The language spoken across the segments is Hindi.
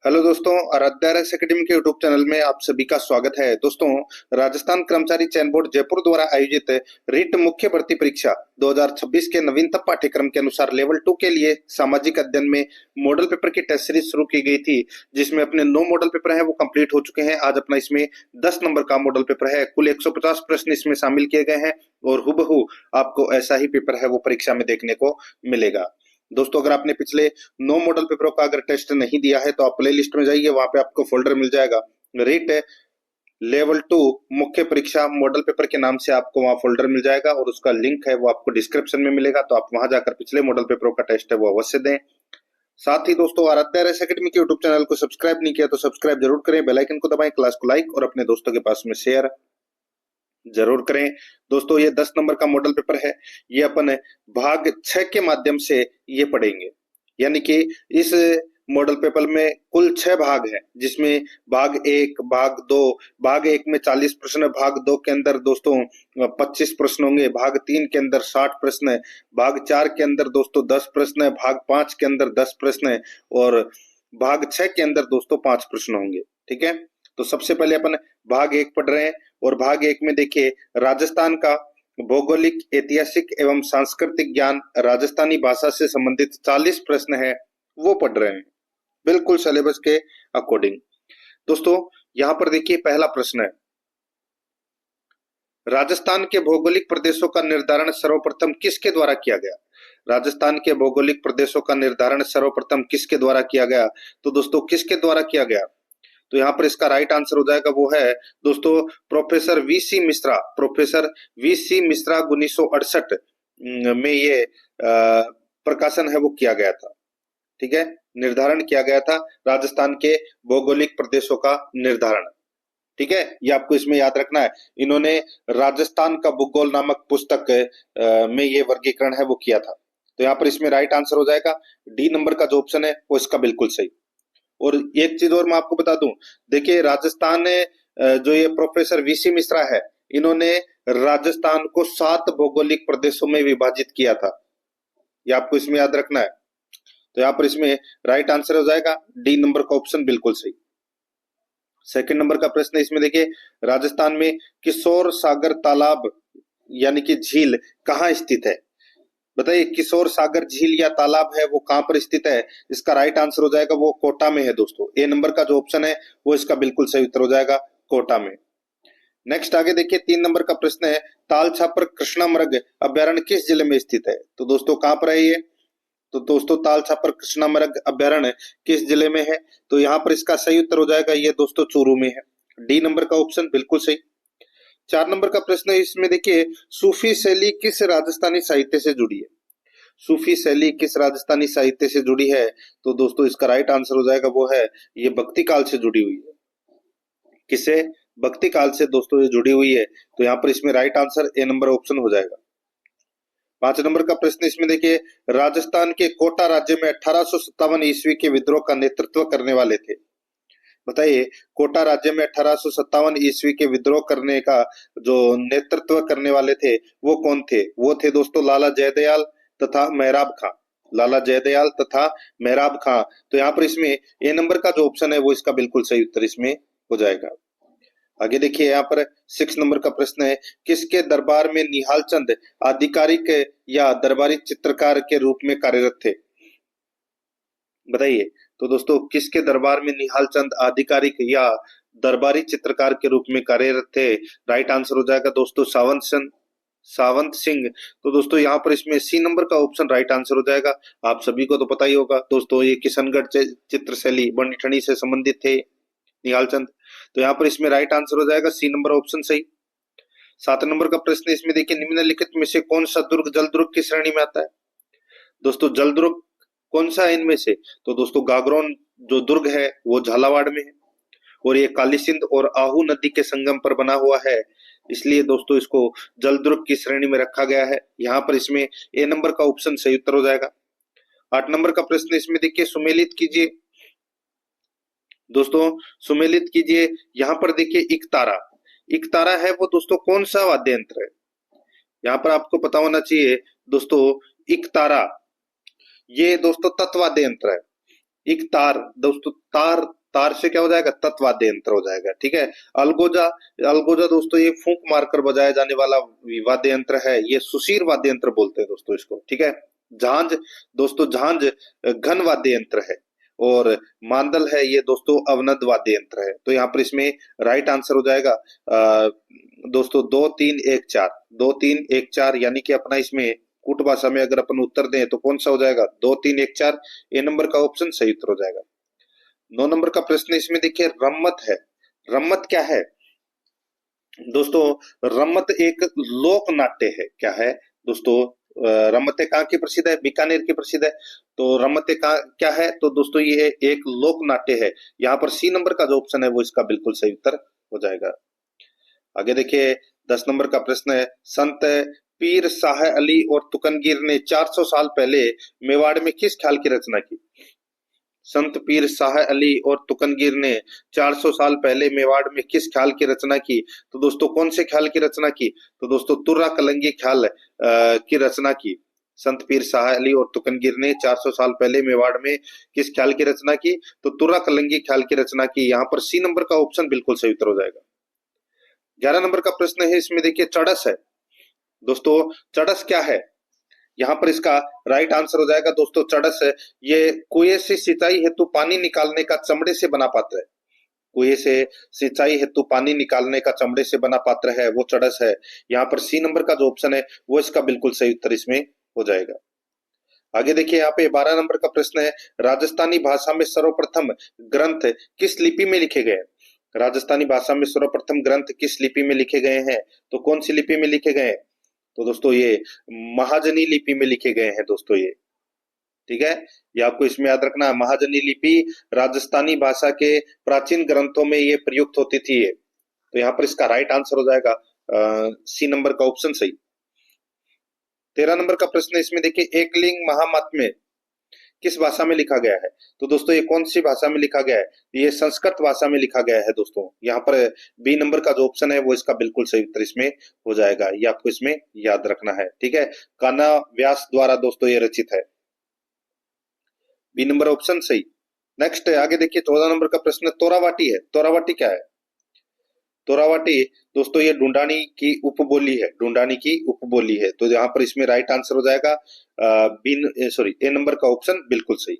हेलो दोस्तों, आराध्या RS एकेडमी के यूट्यूब चैनल में आप सभी का स्वागत है। दोस्तों, राजस्थान कर्मचारी चयन बोर्ड जयपुर द्वारा आयोजित रीट मुख्य भर्ती परीक्षा 2026 के नवीनतम पाठ्यक्रम के अनुसार लेवल 2 के लिए सामाजिक अध्ययन में मॉडल पेपर की टेस्ट सीरीज शुरू की गई थी, जिसमें अपने 9 मॉडल पेपर हैं वो कंप्लीट हो चुके हैं। आज अपना इसमें 10 नंबर का मॉडल पेपर है। कुल 150 प्रश्न इसमें शामिल किए गए हैं और हुबहू आपको ऐसा ही पेपर है वो परीक्षा में देखने को मिलेगा। दोस्तों, अगर आपने पिछले 9 मॉडल पेपरों का अगर टेस्ट नहीं दिया है तो आप प्ले लिस्ट में जाइए, वहां पे आपको फोल्डर मिल जाएगा रीट लेवल 2 मुख्य परीक्षा मॉडल पेपर के नाम से। आपको वहां फोल्डर मिल जाएगा और उसका लिंक है वो आपको डिस्क्रिप्शन में मिलेगा, तो आप वहां जाकर पिछले मॉडल पेपरों का टेस्ट है वो अवश्य दें। साथ ही दोस्तों, आराध्या RS एकेडमी के यूट्यूब चैनल को सब्सक्राइब नहीं किया तो सब्सक्राइब जरूर करें, बेल आइकन को दबाएं, क्लास को लाइक और अपने दोस्तों के पास में शेयर जरूर करें। दोस्तों, ये 10 नंबर का मॉडल पेपर है, ये अपन भाग 6 के माध्यम से ये पढ़ेंगे। यानी कि इस मॉडल पेपर में कुल 6 भाग हैं, जिसमें भाग 1, भाग 2, भाग 1 में 40 प्रश्न, भाग 2 के अंदर दोस्तों 25 प्रश्न होंगे, भाग 3 के अंदर 60 प्रश्न है, भाग 4 के अंदर दोस्तों 10 प्रश्न है, भाग 5 के अंदर 10 प्रश्न है और भाग 6 के अंदर दोस्तों 5 प्रश्न होंगे। ठीक है, तो सबसे पहले अपन भाग 1 पढ़ रहे हैं और भाग 1 में देखिए राजस्थान का भौगोलिक, ऐतिहासिक एवं सांस्कृतिक ज्ञान, राजस्थानी भाषा से संबंधित 40 प्रश्न है वो पढ़ रहे हैं, बिल्कुल सिलेबस के अकॉर्डिंग। दोस्तों, यहां पर देखिए पहला प्रश्न है, राजस्थान के भौगोलिक प्रदेशों का निर्धारण सर्वप्रथम किसके द्वारा किया गया? राजस्थान के भौगोलिक प्रदेशों का निर्धारण सर्वप्रथम किसके द्वारा किया गया? तो दोस्तों, किसके द्वारा किया गया? तो यहाँ पर इसका राइट आंसर हो जाएगा वो है दोस्तों professor VC Mishra. Professor VC Mishra 1968 में ये प्रकाशन है वो किया गया था। ठीक है, निर्धारण किया गया था राजस्थान के भौगोलिक प्रदेशों का निर्धारण। ठीक है, ये आपको इसमें याद रखना है। इन्होंने राजस्थान का भूगोल नामक पुस्तक में ये वर्गीकरण है वो किया था। तो यहाँ पर इसमें राइट आंसर हो जाएगा डी नंबर का जो ऑप्शन है वो इसका बिल्कुल सही। और एक चीज और मैं आपको बता दूं, देखिए राजस्थान जो ये प्रोफेसर VC मिश्रा है, इन्होंने राजस्थान को 7 भौगोलिक प्रदेशों में विभाजित किया था। ये आपको इसमें याद रखना है। तो यहाँ पर इसमें राइट आंसर हो जाएगा डी नंबर का ऑप्शन बिल्कुल सही। सेकंड नंबर का प्रश्न इसमें देखिए, राजस्थान में किशोर सागर तालाब यानी कि झील कहाँ स्थित है? बताइए, किशोर सागर झील या तालाब है वो कहां पर स्थित है? इसका राइट आंसर हो जाएगा वो कोटा में है दोस्तों। ए नंबर का जो ऑप्शन है वो इसका बिल्कुल सही उत्तर हो जाएगा कोटा में। नेक्स्ट आगे देखिए 3 नंबर का प्रश्न है, ताल छापर कृष्णामृग अभ्यारण्य किस जिले में स्थित है? तो दोस्तों कहां पर है ये? तो दोस्तों ताल छापर कृष्णामृग अभ्यारण्य किस जिले में है? तो यहाँ पर इसका सही उत्तर हो जाएगा ये दोस्तों चूरू में है। डी नंबर का ऑप्शन बिल्कुल सही। 4 नंबर का प्रश्न है, इसमें देखिए सूफी शैली किस राजस्थानी साहित्य से जुड़ी है? सूफी शैली किस राजस्थानी साहित्य से जुड़ी है? तो दोस्तों इसका राइट आंसर हो जाएगा वो है ये भक्ति काल से जुड़ी हुई है। किसे? भक्ति काल से दोस्तों ये जुड़ी हुई है। तो यहाँ पर इसमें right answer A number option हो जाएगा। 5 नंबर का प्रश्न इसमें देखिए, राजस्थान के कोटा राज्य में 1857 ईस्वी के विद्रोह का नेतृत्व करने वाले थे। बताइए, कोटा राज्य में 1857 ईस्वी के विद्रोह करने का जो नेतृत्व करने वाले थे वो कौन थे? वो थे दोस्तों लाला जयदयाल तथा मेहराब खां। लाला जयदयाल तथा मेहराब खां। तो यहाँ पर इसमें ए नंबर का जो ऑप्शन है वो इसका बिल्कुल सही उत्तर इसमें हो जाएगा। आगे देखिए यहाँ पर 6 नंबर का प्रश्न है, किसके दरबार में निहाल चंद आधिकारिक या दरबारी चित्रकार के रूप में कार्यरत थे? बताइए, तो दोस्तों किसके दरबार में निहाल चंद आधिकारिक या दरबारी चित्रकार के रूप में कार्यरत थे? राइट आंसर हो जाएगा दोस्तों सावंत सिंह। तो दोस्तों यहाँ पर इसमें सी नंबर का ऑप्शन राइट आंसर हो जाएगा। आप सभी को तो पता ही होगा दोस्तों, ये किशनगढ़ चित्रशैली बनी से संबंधित थे निहाल चंद। तो यहाँ पर इसमें राइट आंसर हो जाएगा सी नंबर ऑप्शन सही। 7 नंबर का प्रश्न इसमें देखिए, निम्नलिखित में से कौन सा दुर्ग जल दुर्ग की श्रेणी में आता है? दोस्तों जल दुर्ग कौन सा है इनमें से? तो दोस्तों गागरोन जो दुर्ग है वो झालावाड़ में है और ये काली सिंध और आहू नदी के संगम पर बना हुआ है, इसलिए दोस्तों इसको जलदुर्ग की श्रेणी में रखा गया है। यहाँ पर इसमें ए नंबर का ऑप्शन सही उत्तर हो जाएगा। 8 नंबर का प्रश्न इसमें देखिए, सुमेलित कीजिए। दोस्तों सुमेलित कीजिए, यहाँ पर देखिए इकतारा है वो दोस्तों कौन सा वाद्य यंत्र है? यहाँ पर आपको पता होना चाहिए दोस्तों, इकतारा ये दोस्तों तत्वाद्य यंत्र है। एक तार दोस्तों, तार तार से क्या हो जाएगा, तत्वाद्य यंत्र हो जाएगा। ठीक है। अलगोजा, अलगोजा दोस्तों ये फूंक मारकर बजाया जाने वाला वाद्य यंत्र है, ये सुशीर वाद्य यंत्र बोलते हैं दोस्तों इसको। ठीक है। झांझ दोस्तों, झांझ घन वाद्य यंत्र है, और मांदल है ये दोस्तों अवनद वाद्य यंत्र है। तो यहाँ पर इसमें राइट आंसर हो जाएगा दोस्तों 2 3 1 4, 2 3 1 4, यानी कि अपना इसमें कूट भाषा में अगर अपन उत्तर दें तो कौन सा हो जाएगा, 2 3 1 4। ए नंबर का ऑप्शन सही उत्तर हो जाएगा। 9 नंबर का प्रश्न इसमें देखिए, रम्मत है। रम्मत क्या है दोस्तों, रम्मत एक लोक नाट्य है। क्या है दोस्तों, रम्मते कहाँ की प्रसिद्ध है, बीकानेर की प्रसिद्ध है। तो रम्मते कहाँ क्या है, तो दोस्तों ये एक लोक नाट्य है। यहाँ पर सी नंबर का जो ऑप्शन है वो इसका बिल्कुल सही उत्तर हो जाएगा। आगे देखिए 10 नंबर का प्रश्न है, संत पीर शाह अली और तुकनगीर ने 400 साल पहले मेवाड़ में किस ख्याल की रचना की। संत पीर शाह अली और तुकनगीर ने 400 साल पहले मेवाड़ में किस ख्याल की रचना की। तो दोस्तों कौन से ख्याल की रचना की, तो दोस्तों तुर्रा कलंगी ख्याल की रचना की। संत पीर शाह अली और तुकनगीर ने 400 साल पहले मेवाड़ में किस ख्याल की रचना की, तो तुर्रा कलंगी ख्याल की रचना की। यहाँ पर सी नंबर का ऑप्शन बिल्कुल सही उत्तर हो जाएगा। 11 नंबर का प्रश्न है, इसमें देखिए चड़स है। दोस्तों चड़स क्या है, यहाँ पर इसका राइट आंसर हो जाएगा दोस्तों चड़स है, ये कुएं से सिंचाई हेतु पानी निकालने का चमड़े से बना पात्र है। कुएं से सिंचाई हेतु पानी निकालने का चमड़े से बना पात्र है, वो चड़स है। यहाँ पर सी नंबर का जो ऑप्शन है वो इसका बिल्कुल सही उत्तर इसमें हो जाएगा। आगे देखिए यहाँ पे 12 नंबर का प्रश्न है, राजस्थानी भाषा में सर्वप्रथम ग्रंथ किस लिपि में लिखे गए। राजस्थानी भाषा में सर्वप्रथम ग्रंथ किस लिपि में लिखे गए हैं, तो कौन सी लिपि में लिखे गए हैं, तो दोस्तों ये महाजनी लिपि में लिखे गए हैं दोस्तों ये। ठीक है, ये आपको इसमें याद रखना है, महाजनी लिपि राजस्थानी भाषा के प्राचीन ग्रंथों में ये प्रयुक्त होती थी ये। तो यहाँ पर इसका राइट आंसर हो जाएगा सी नंबर का ऑप्शन सही। 13 नंबर का प्रश्न इसमें देखिए, एकलिंग महात्म्य किस भाषा में लिखा गया है। तो दोस्तों ये कौन सी भाषा में लिखा गया है, ये संस्कृत भाषा में लिखा गया है दोस्तों। यहाँ पर बी नंबर का जो ऑप्शन है वो इसका बिल्कुल सही उत्तर इसमें हो जाएगा, ये आपको इसमें याद रखना है। ठीक है, कान्हा व्यास द्वारा दोस्तों ये रचित है, बी नंबर ऑप्शन सही। नेक्स्ट आगे देखिए 14 नंबर का प्रश्न, तोरावाटी है। तोरावाटी क्या है, तोरावाटी दोस्तों ये ढूंढानी की उपबोली है, ढूंढानी की उपबोली है। तो यहाँ पर इसमें राइट आंसर हो जाएगा ए नंबर का ऑप्शन बिल्कुल सही।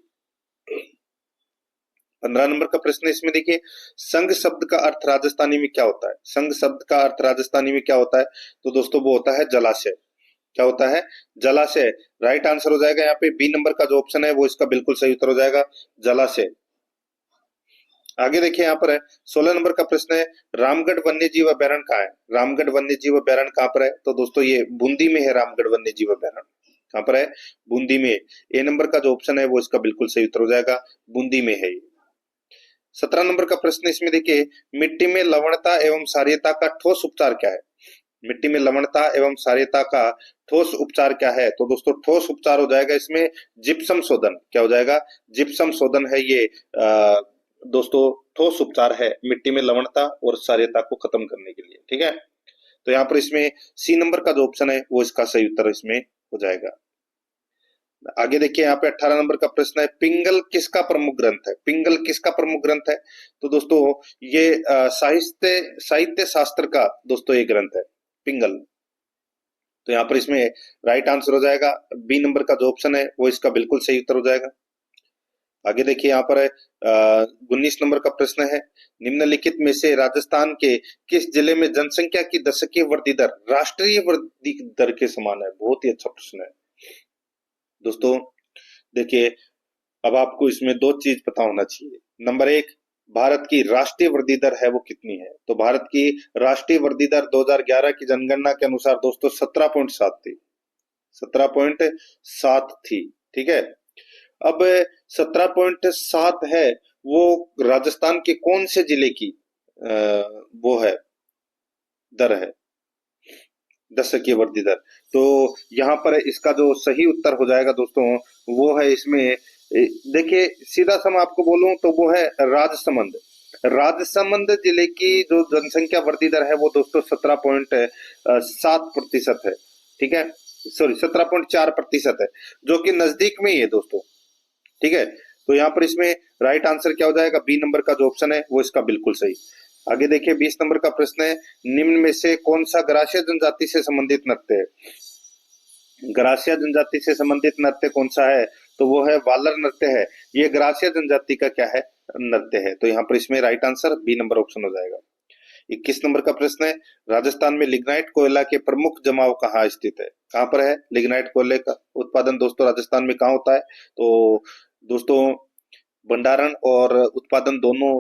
15 नंबर का प्रश्न इसमें देखिए, संघ शब्द का अर्थ राजस्थानी में क्या होता है। संघ शब्द का अर्थ राजस्थानी में क्या होता है, तो दोस्तों वो होता है जलाशय। क्या होता है, जलाशय। राइट आंसर हो जाएगा यहाँ पे बी नंबर का जो ऑप्शन है वो इसका बिल्कुल सही उत्तर हो जाएगा, जलाशय। आगे देखिए यहाँ पर है 16 नंबर का प्रश्न है, रामगढ़ वन्य जीव अभ्यारण्य कहाँ है। रामगढ़ वन्य जीव अभ्यारण्य कहाँ पर है, तो दोस्तों ये बूंदी में है रामगढ़ वन्य जीव अभ्यारण्य। कहाँ पर है, बूंदी में। ए नंबर का जो ऑप्शन है वो इसका बिल्कुल सही उत्तर हो जाएगा, बूंदी में है। 17 नंबर का प्रश्न इसमें देखिए, मिट्टी में लवणता एवं क्षारीयता का ठोस उपचार क्या है। मिट्टी में लवणता एवं क्षारीयता का ठोस उपचार क्या है, तो दोस्तों ठोस उपचार हो जाएगा इसमें जिप्सम शोधन। क्या हो जाएगा, जिप्सम शोधन है ये दोस्तों ठोस उपचार है मिट्टी में लवणता और क्षारीयता को खत्म करने के लिए। ठीक है, तो यहाँ पर इसमें सी नंबर का जो ऑप्शन है वो इसका सही उत्तर इसमें हो जाएगा। आगे देखिए यहाँ पे 18 नंबर का प्रश्न है, पिंगल किसका प्रमुख ग्रंथ है। पिंगल किसका प्रमुख ग्रंथ है, तो दोस्तों ये साहित्य साहित्य शास्त्र का दोस्तों ये ग्रंथ है पिंगल। तो यहाँ पर इसमें राइट आंसर हो जाएगा बी नंबर का जो ऑप्शन है वो इसका बिल्कुल सही उत्तर हो जाएगा। आगे देखिए यहाँ पर 19 नंबर का प्रश्न है, निम्नलिखित में से राजस्थान के किस जिले में जनसंख्या की दशकीय वृद्धि दर राष्ट्रीय वृद्धि दर के समान है। बहुत ही अच्छा प्रश्न है दोस्तों। देखिए अब आपको इसमें दो चीज पता होना चाहिए। नंबर एक, भारत की राष्ट्रीय वृद्धि दर है वो कितनी है, तो भारत की राष्ट्रीय वृद्धि दर 2011 की जनगणना के अनुसार दोस्तों 17.7 थी, 17.7 थी। ठीक है, अब 17.7 है वो राजस्थान के कौन से जिले की वो है दर है, दशकीय वृद्धि दर। तो यहाँ पर इसका जो सही उत्तर हो जाएगा दोस्तों वो है इसमें देखिए सीधा सा मैं आपको बोलूं तो वो है राजसमंद। राजसमंद जिले की जो जनसंख्या वृद्धि दर है वो दोस्तों 17.7% है। ठीक है, सॉरी 17.4% है, जो कि नजदीक में ही है दोस्तों। ठीक है, तो यहाँ पर इसमें राइट आंसर क्या हो जाएगा, बी नंबर का जो ऑप्शन है वो इसका बिल्कुल सही। आगे देखिए 20 नंबर का प्रश्न है, निम्न में से कौन सा ग्रासीय जनजाति से संबंधित नृत्य है। ग्रासीय जनजाति से संबंधित नृत्य कौन सा है, तो वो है वालर नृत्य है। ये ग्रासीय जनजाति का क्या है, नृत्य है। तो यहाँ पर इसमें right answer B number option हो जाएगा। 21 नंबर का प्रश्न है, राजस्थान में लिग्नाइट कोयला के प्रमुख जमाव कहाँ स्थित है। कहाँ पर है लिग्नाइट कोयले का उत्पादन दोस्तों, राजस्थान में कहाँ होता है, तो दोस्तों भंडारण और उत्पादन दोनों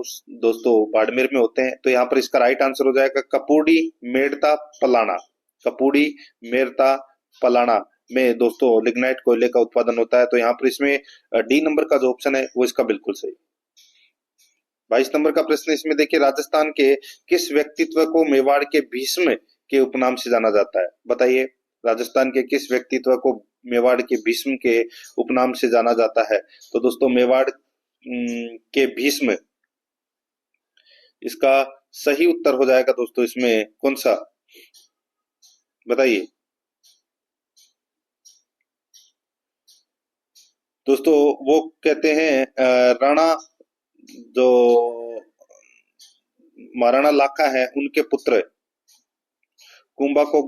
दोस्तों बाड़मेर में होते हैं। तो यहाँ पर इसका राइट आंसर हो जाएगा कपूड़ी मेड़ता पलाना। कपूड़ी मेड़ता पलाना में दोस्तों लिग्नाइट कोयले का उत्पादन होता है। तो यहाँ पर इसमें डी नंबर का जो ऑप्शन है वो इसका बिल्कुल सही। 22 नंबर का प्रश्न इसमें देखिए, राजस्थान के किस व्यक्तित्व को मेवाड़ के भीष्म के उपनाम से जाना जाता है। बताइए राजस्थान के किस व्यक्तित्व को मेवाड़ के भीष्म के उपनाम से जाना जाता है। तो दोस्तों मेवाड़ के भीष्म, इसका सही उत्तर हो जाएगा दोस्तों इसमें कौन सा, बताइए दोस्तों। वो कहते हैं राणा, जो महाराणा लाखा है उनके पुत्र कुंभा को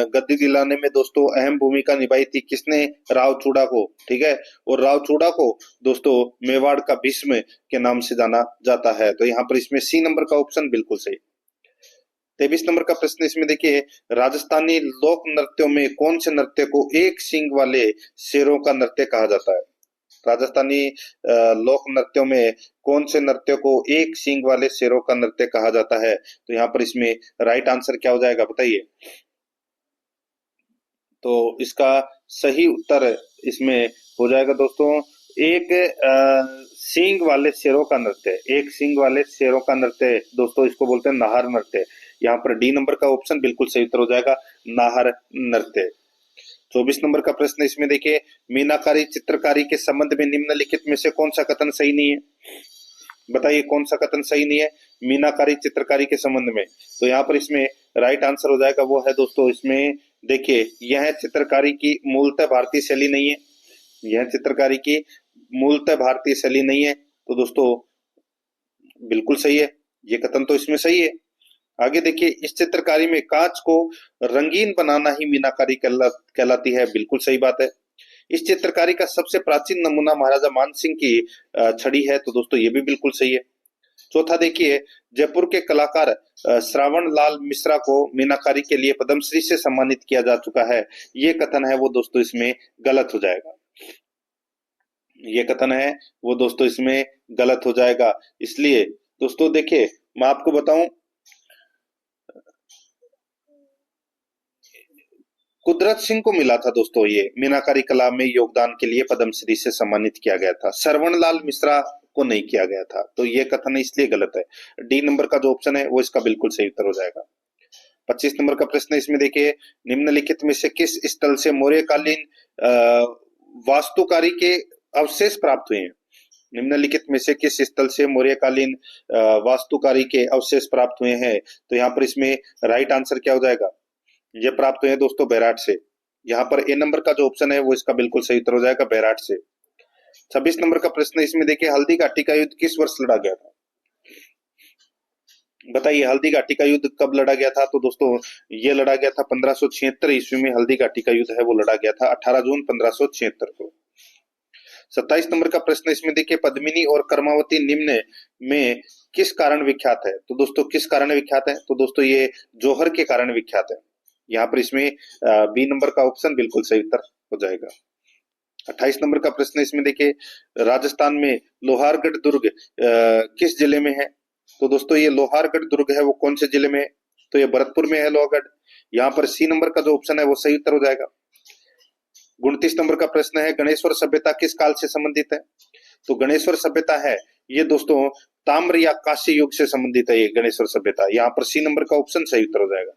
गद्दी दिलाने में दोस्तों अहम भूमिका निभाई थी किसने, राव चूड़ा को। ठीक है, और राव चूड़ा को दोस्तों मेवाड़ का भीष्म के नाम से जाना जाता है। तो यहाँ पर इसमें सी नंबर का ऑप्शन बिल्कुल सही। 23 नंबर का प्रश्न इसमें देखिए, राजस्थानी लोक नृत्यों में कौन से नृत्य को एक सींग वाले शेरों का नृत्य कहा जाता है। राजस्थानी लोक नृत्यों में कौन से नृत्य को एक सींग वाले शेरों का नृत्य कहा जाता है। तो यहाँ पर इसमें राइट आंसर क्या हो जाएगा, बताइए। तो इसका सही उत्तर इसमें हो जाएगा दोस्तों एक सींग वाले शेरों का नृत्य। एक सींग वाले शेरों का नृत्य दोस्तों इसको बोलते हैं नाहर नृत्य। यहाँ पर डी नंबर का ऑप्शन बिल्कुल सही उत्तर हो जाएगा, नाहर नृत्य। 24 नंबर का प्रश्न इसमें देखिए, मीनाकारी चित्रकारी के संबंध में निम्नलिखित में से कौन सा कथन सही नहीं है। बताइए कौन सा कथन सही नहीं है मीनाकारी चित्रकारी के संबंध में। तो यहाँ पर इसमें राइट आंसर हो जाएगा वो है दोस्तों इसमें देखिए, यह चित्रकारी की मूलतः भारतीय शैली नहीं है। यह चित्रकारी की मूलतः भारतीय शैली नहीं है। तो दोस्तों बिल्कुल सही है, ये कथन तो इसमें सही है। आगे देखिए, इस चित्रकारी में कांच को रंगीन बनाना ही मीनाकारी कहलाती है। बिल्कुल सही बात है। इस चित्रकारी का सबसे प्राचीन नमूना महाराजा मानसिंह की छड़ी है। तो दोस्तों ये भी बिल्कुल सही है। चौथा देखिए, जयपुर के कलाकार श्रावण लाल मिश्रा को मीनाकारी के लिए पद्मश्री से सम्मानित किया जा चुका है। ये कथन है वो दोस्तों इसमें गलत हो जाएगा। ये कथन है वो दोस्तों इसमें गलत हो जाएगा। इसलिए दोस्तों देखिए मैं आपको बताऊं, कुदरत सिंह को मिला था दोस्तों ये मीनाकारी कला में योगदान के लिए पद्मश्री से सम्मानित किया गया था, श्रवणलाल मिश्रा को नहीं किया गया था। तो ये कथन इसलिए गलत है। डी नंबर का जो ऑप्शन है वो इसका बिल्कुल सही उत्तर हो जाएगा। 25 नंबर का प्रश्न इसमें देखिए, निम्नलिखित में से किस स्थल से मौर्यकालीन वास्तुकारी के अवशेष प्राप्त हुए हैं। निम्नलिखित में से किस स्थल से मौर्यकालीन वास्तुकारी के अवशेष प्राप्त हुए हैं। तो यहाँ पर इसमें राइट आंसर क्या हो जाएगा, ये प्राप्त हुए हैं दोस्तों बैराट से। यहाँ पर ए नंबर का जो ऑप्शन है वो इसका बिल्कुल सही उत्तर हो जाएगा, बैराट से। 26 नंबर का प्रश्न इसमें देखिए, हल्दी घाटी का युद्ध किस वर्ष लड़ा गया था। बताइए हल्दी घाटी का युद्ध कब लड़ा गया था। तो दोस्तों ये लड़ा गया था 1576 ईस्वी में। हल्दी घाटी का युद्ध है वो लड़ा गया था 18 जून 1576 को। 27 नंबर का प्रश्न इसमें देखिए, पद्मिनी और कर्मावती निम्न में किस कारण विख्यात है। तो दोस्तों किस कारण विख्यात है। तो दोस्तों ये जौहर के कारण विख्यात है। यहाँ पर इसमें बी नंबर का ऑप्शन बिल्कुल सही उत्तर हो जाएगा। 28 नंबर का प्रश्न इसमें देखिए, राजस्थान में लोहारगढ़ दुर्ग किस जिले में है। तो दोस्तों ये लोहारगढ़ दुर्ग है वो कौन से जिले में है। तो ये भरतपुर में है लोहारगढ़। यहाँ पर सी नंबर का जो ऑप्शन है वो सही उत्तर हो जाएगा। 29 नंबर का प्रश्न है, गणेश्वर सभ्यता किस काल से संबंधित है। तो गणेश्वर सभ्यता है ये दोस्तों ताम्र या कांस्य युग से संबंधित है ये गणेश्वर सभ्यता। यहाँ पर सी नंबर का ऑप्शन सही उत्तर हो जाएगा।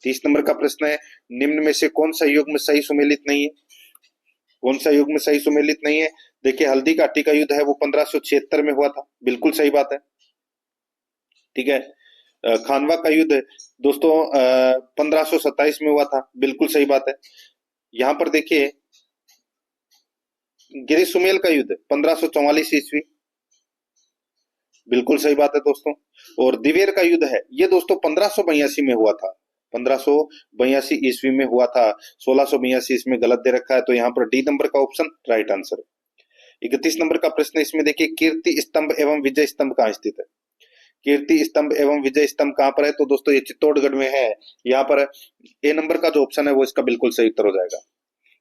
30 नंबर का प्रश्न है, निम्न में से कौन सा युग में सही सुमेलित नहीं है। कौन सा युग में सही सुमेलित नहीं है। देखिए हल्दी घाटी का युद्ध है वो 1576 में हुआ था। बिल्कुल सही बात है। ठीक है, खानवा का युद्ध दोस्तों 1527 में हुआ था। बिल्कुल सही बात है। यहाँ पर देखिए गिरी सुमेल का युद्ध 1544 ईस्वी, बिल्कुल सही बात है दोस्तों। और दिवेर का युद्ध है ये दोस्तों 1582 में हुआ था, 1582 ईस्वी में हुआ था। 1682 इसमें गलत दे रखा है, तो यहाँ पर डी नंबर का ऑप्शन राइट आंसर है। 31 नंबर का प्रश्न इसमें देखिए, कीर्ति स्तंभ एवं विजय स्तंभ कहाँ स्थित है? कीर्ति स्तंभ एवं विजय स्तंभ कहाँ पर है? तो दोस्तों ये चित्तौड़गढ़ में है। यहाँ पर ए नंबर का जो ऑप्शन है वो इसका बिल्कुल सही उत्तर हो जाएगा।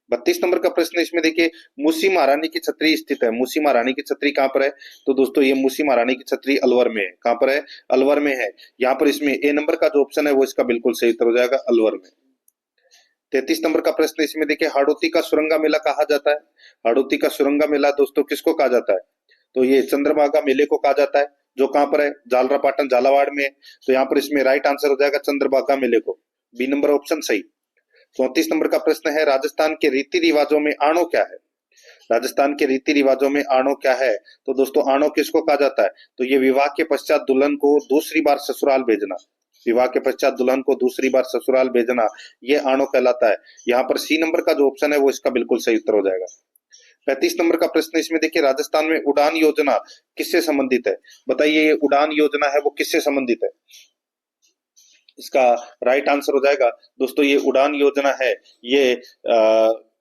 32 नंबर का प्रश्न इसमें देखिए, मूसी महारानी की छतरी स्थित है। मूसी महारानी की छतरी कहाँ पर है? तो दोस्तों ये मूसी महारानी की छतरी अलवर में है। कहाँ पर है? अलवर में है। यहाँ पर इसमें ए नंबर का जो ऑप्शन है वो इसका बिल्कुल सही उत्तर हो जाएगा, अलवर में। 33 नंबर का प्रश्न इसमें देखिए, हाड़ौती का सुरंगा मेला कहा जाता है। हाड़ौती का सुरंगा मेला दोस्तों किसको कहा जाता है? तो ये चंद्रभागा मेले को कहा जाता है, जो कहाँ पर है? जालरापाटन झालावाड़ में है। तो यहाँ पर इसमें राइट आंसर हो जाएगा चंद्रभागा मेले को, बी नंबर ऑप्शन सही। 34 नंबर का प्रश्न है, राजस्थान के रीति रिवाजों में आणो क्या है? राजस्थान के रीति रिवाजों में आणो क्या है? तो दोस्तों आणो किसको कहा जाता है? तो ये विवाह के पश्चात दुल्हन को दूसरी बार ससुराल भेजना, विवाह के पश्चात दुल्हन को दूसरी बार ससुराल भेजना, ये आणो कहलाता है। यहाँ पर सी नंबर का जो ऑप्शन है वो इसका बिल्कुल सही उत्तर हो जाएगा। 35 नंबर का प्रश्न इसमें देखिए, राजस्थान में उड़ान योजना किससे संबंधित है? बताइए ये उड़ान योजना है वो किससे संबंधित है? इसका राइट आंसर हो जाएगा दोस्तों, ये उड़ान योजना है ये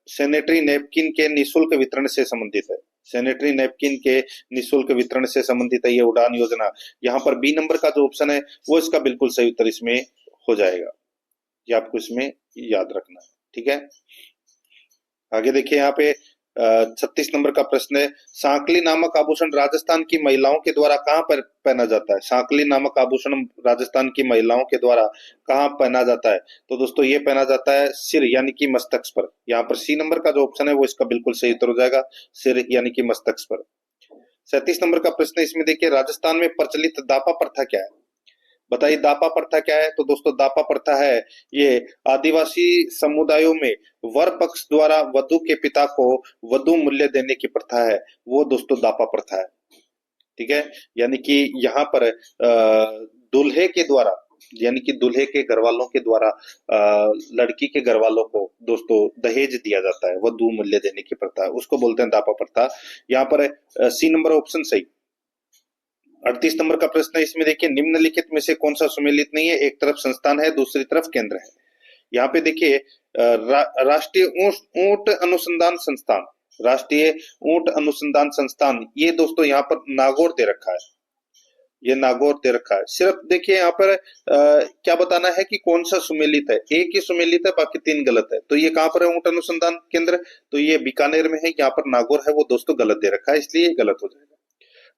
सैनिटरी नैपकिन के निःशुल्क वितरण से संबंधित है। सैनिटरी नैपकिन के निःशुल्क वितरण से संबंधित है ये उड़ान योजना। यहाँ पर बी नंबर का जो ऑप्शन है वो इसका बिल्कुल सही उत्तर इसमें हो जाएगा, ये आपको इसमें याद रखना है। ठीक है, आगे देखिए यहाँ पे 36 नंबर का प्रश्न है, सांकली नामक आभूषण राजस्थान की महिलाओं के द्वारा कहाँ पर पहना जाता है? सांकली नामक आभूषण राजस्थान की महिलाओं के द्वारा कहाँ पहना जाता है? तो दोस्तों ये पहना जाता है सिर यानी कि मस्तक पर। यहाँ पर सी नंबर का जो ऑप्शन है वो इसका बिल्कुल सही उत्तर हो जाएगा, सिर यानी कि मस्तक पर। 37 नंबर का प्रश्न इसमें देखिए, राजस्थान में प्रचलित दापा प्रथा क्या है? बताइए दापा प्रथा क्या है? तो दोस्तों दापा प्रथा है ये आदिवासी समुदायों में वर पक्ष द्वारा वधु के पिता को वधु मूल्य देने की प्रथा है, वो दोस्तों दापा प्रथा है। ठीक है, यानी कि यहाँ पर दूल्हे के द्वारा यानी कि दूल्हे के घर वालों के द्वारा लड़की के घर वालों को दोस्तों दहेज दिया जाता है, वधु मूल्य देने की प्रथा है, उसको बोलते हैं दापा प्रथा। यहाँ पर सी नंबर ऑप्शन सही। 38 नंबर का प्रश्न है इसमें देखिए, निम्नलिखित में से कौन सा सुमेलित नहीं है? एक तरफ संस्थान है, दूसरी तरफ केंद्र है। यहाँ पे देखिए राष्ट्रीय ऊंट अनुसंधान संस्थान, राष्ट्रीय ऊंट अनुसंधान संस्थान, ये दोस्तों यहाँ पर नागौर दे रखा है, ये नागौर दे रखा है। सिर्फ देखिए यहाँ पर क्या बताना है कि कौन सा सुमेलित है, एक ही सुमेलित है बाकी तीन गलत है। तो ये कहाँ पर है ऊंट अनुसंधान केंद्र? तो ये बीकानेर में है, यहाँ पर नागौर है वो दोस्तों गलत दे रखा है, इसलिए ये गलत हो जाएगा।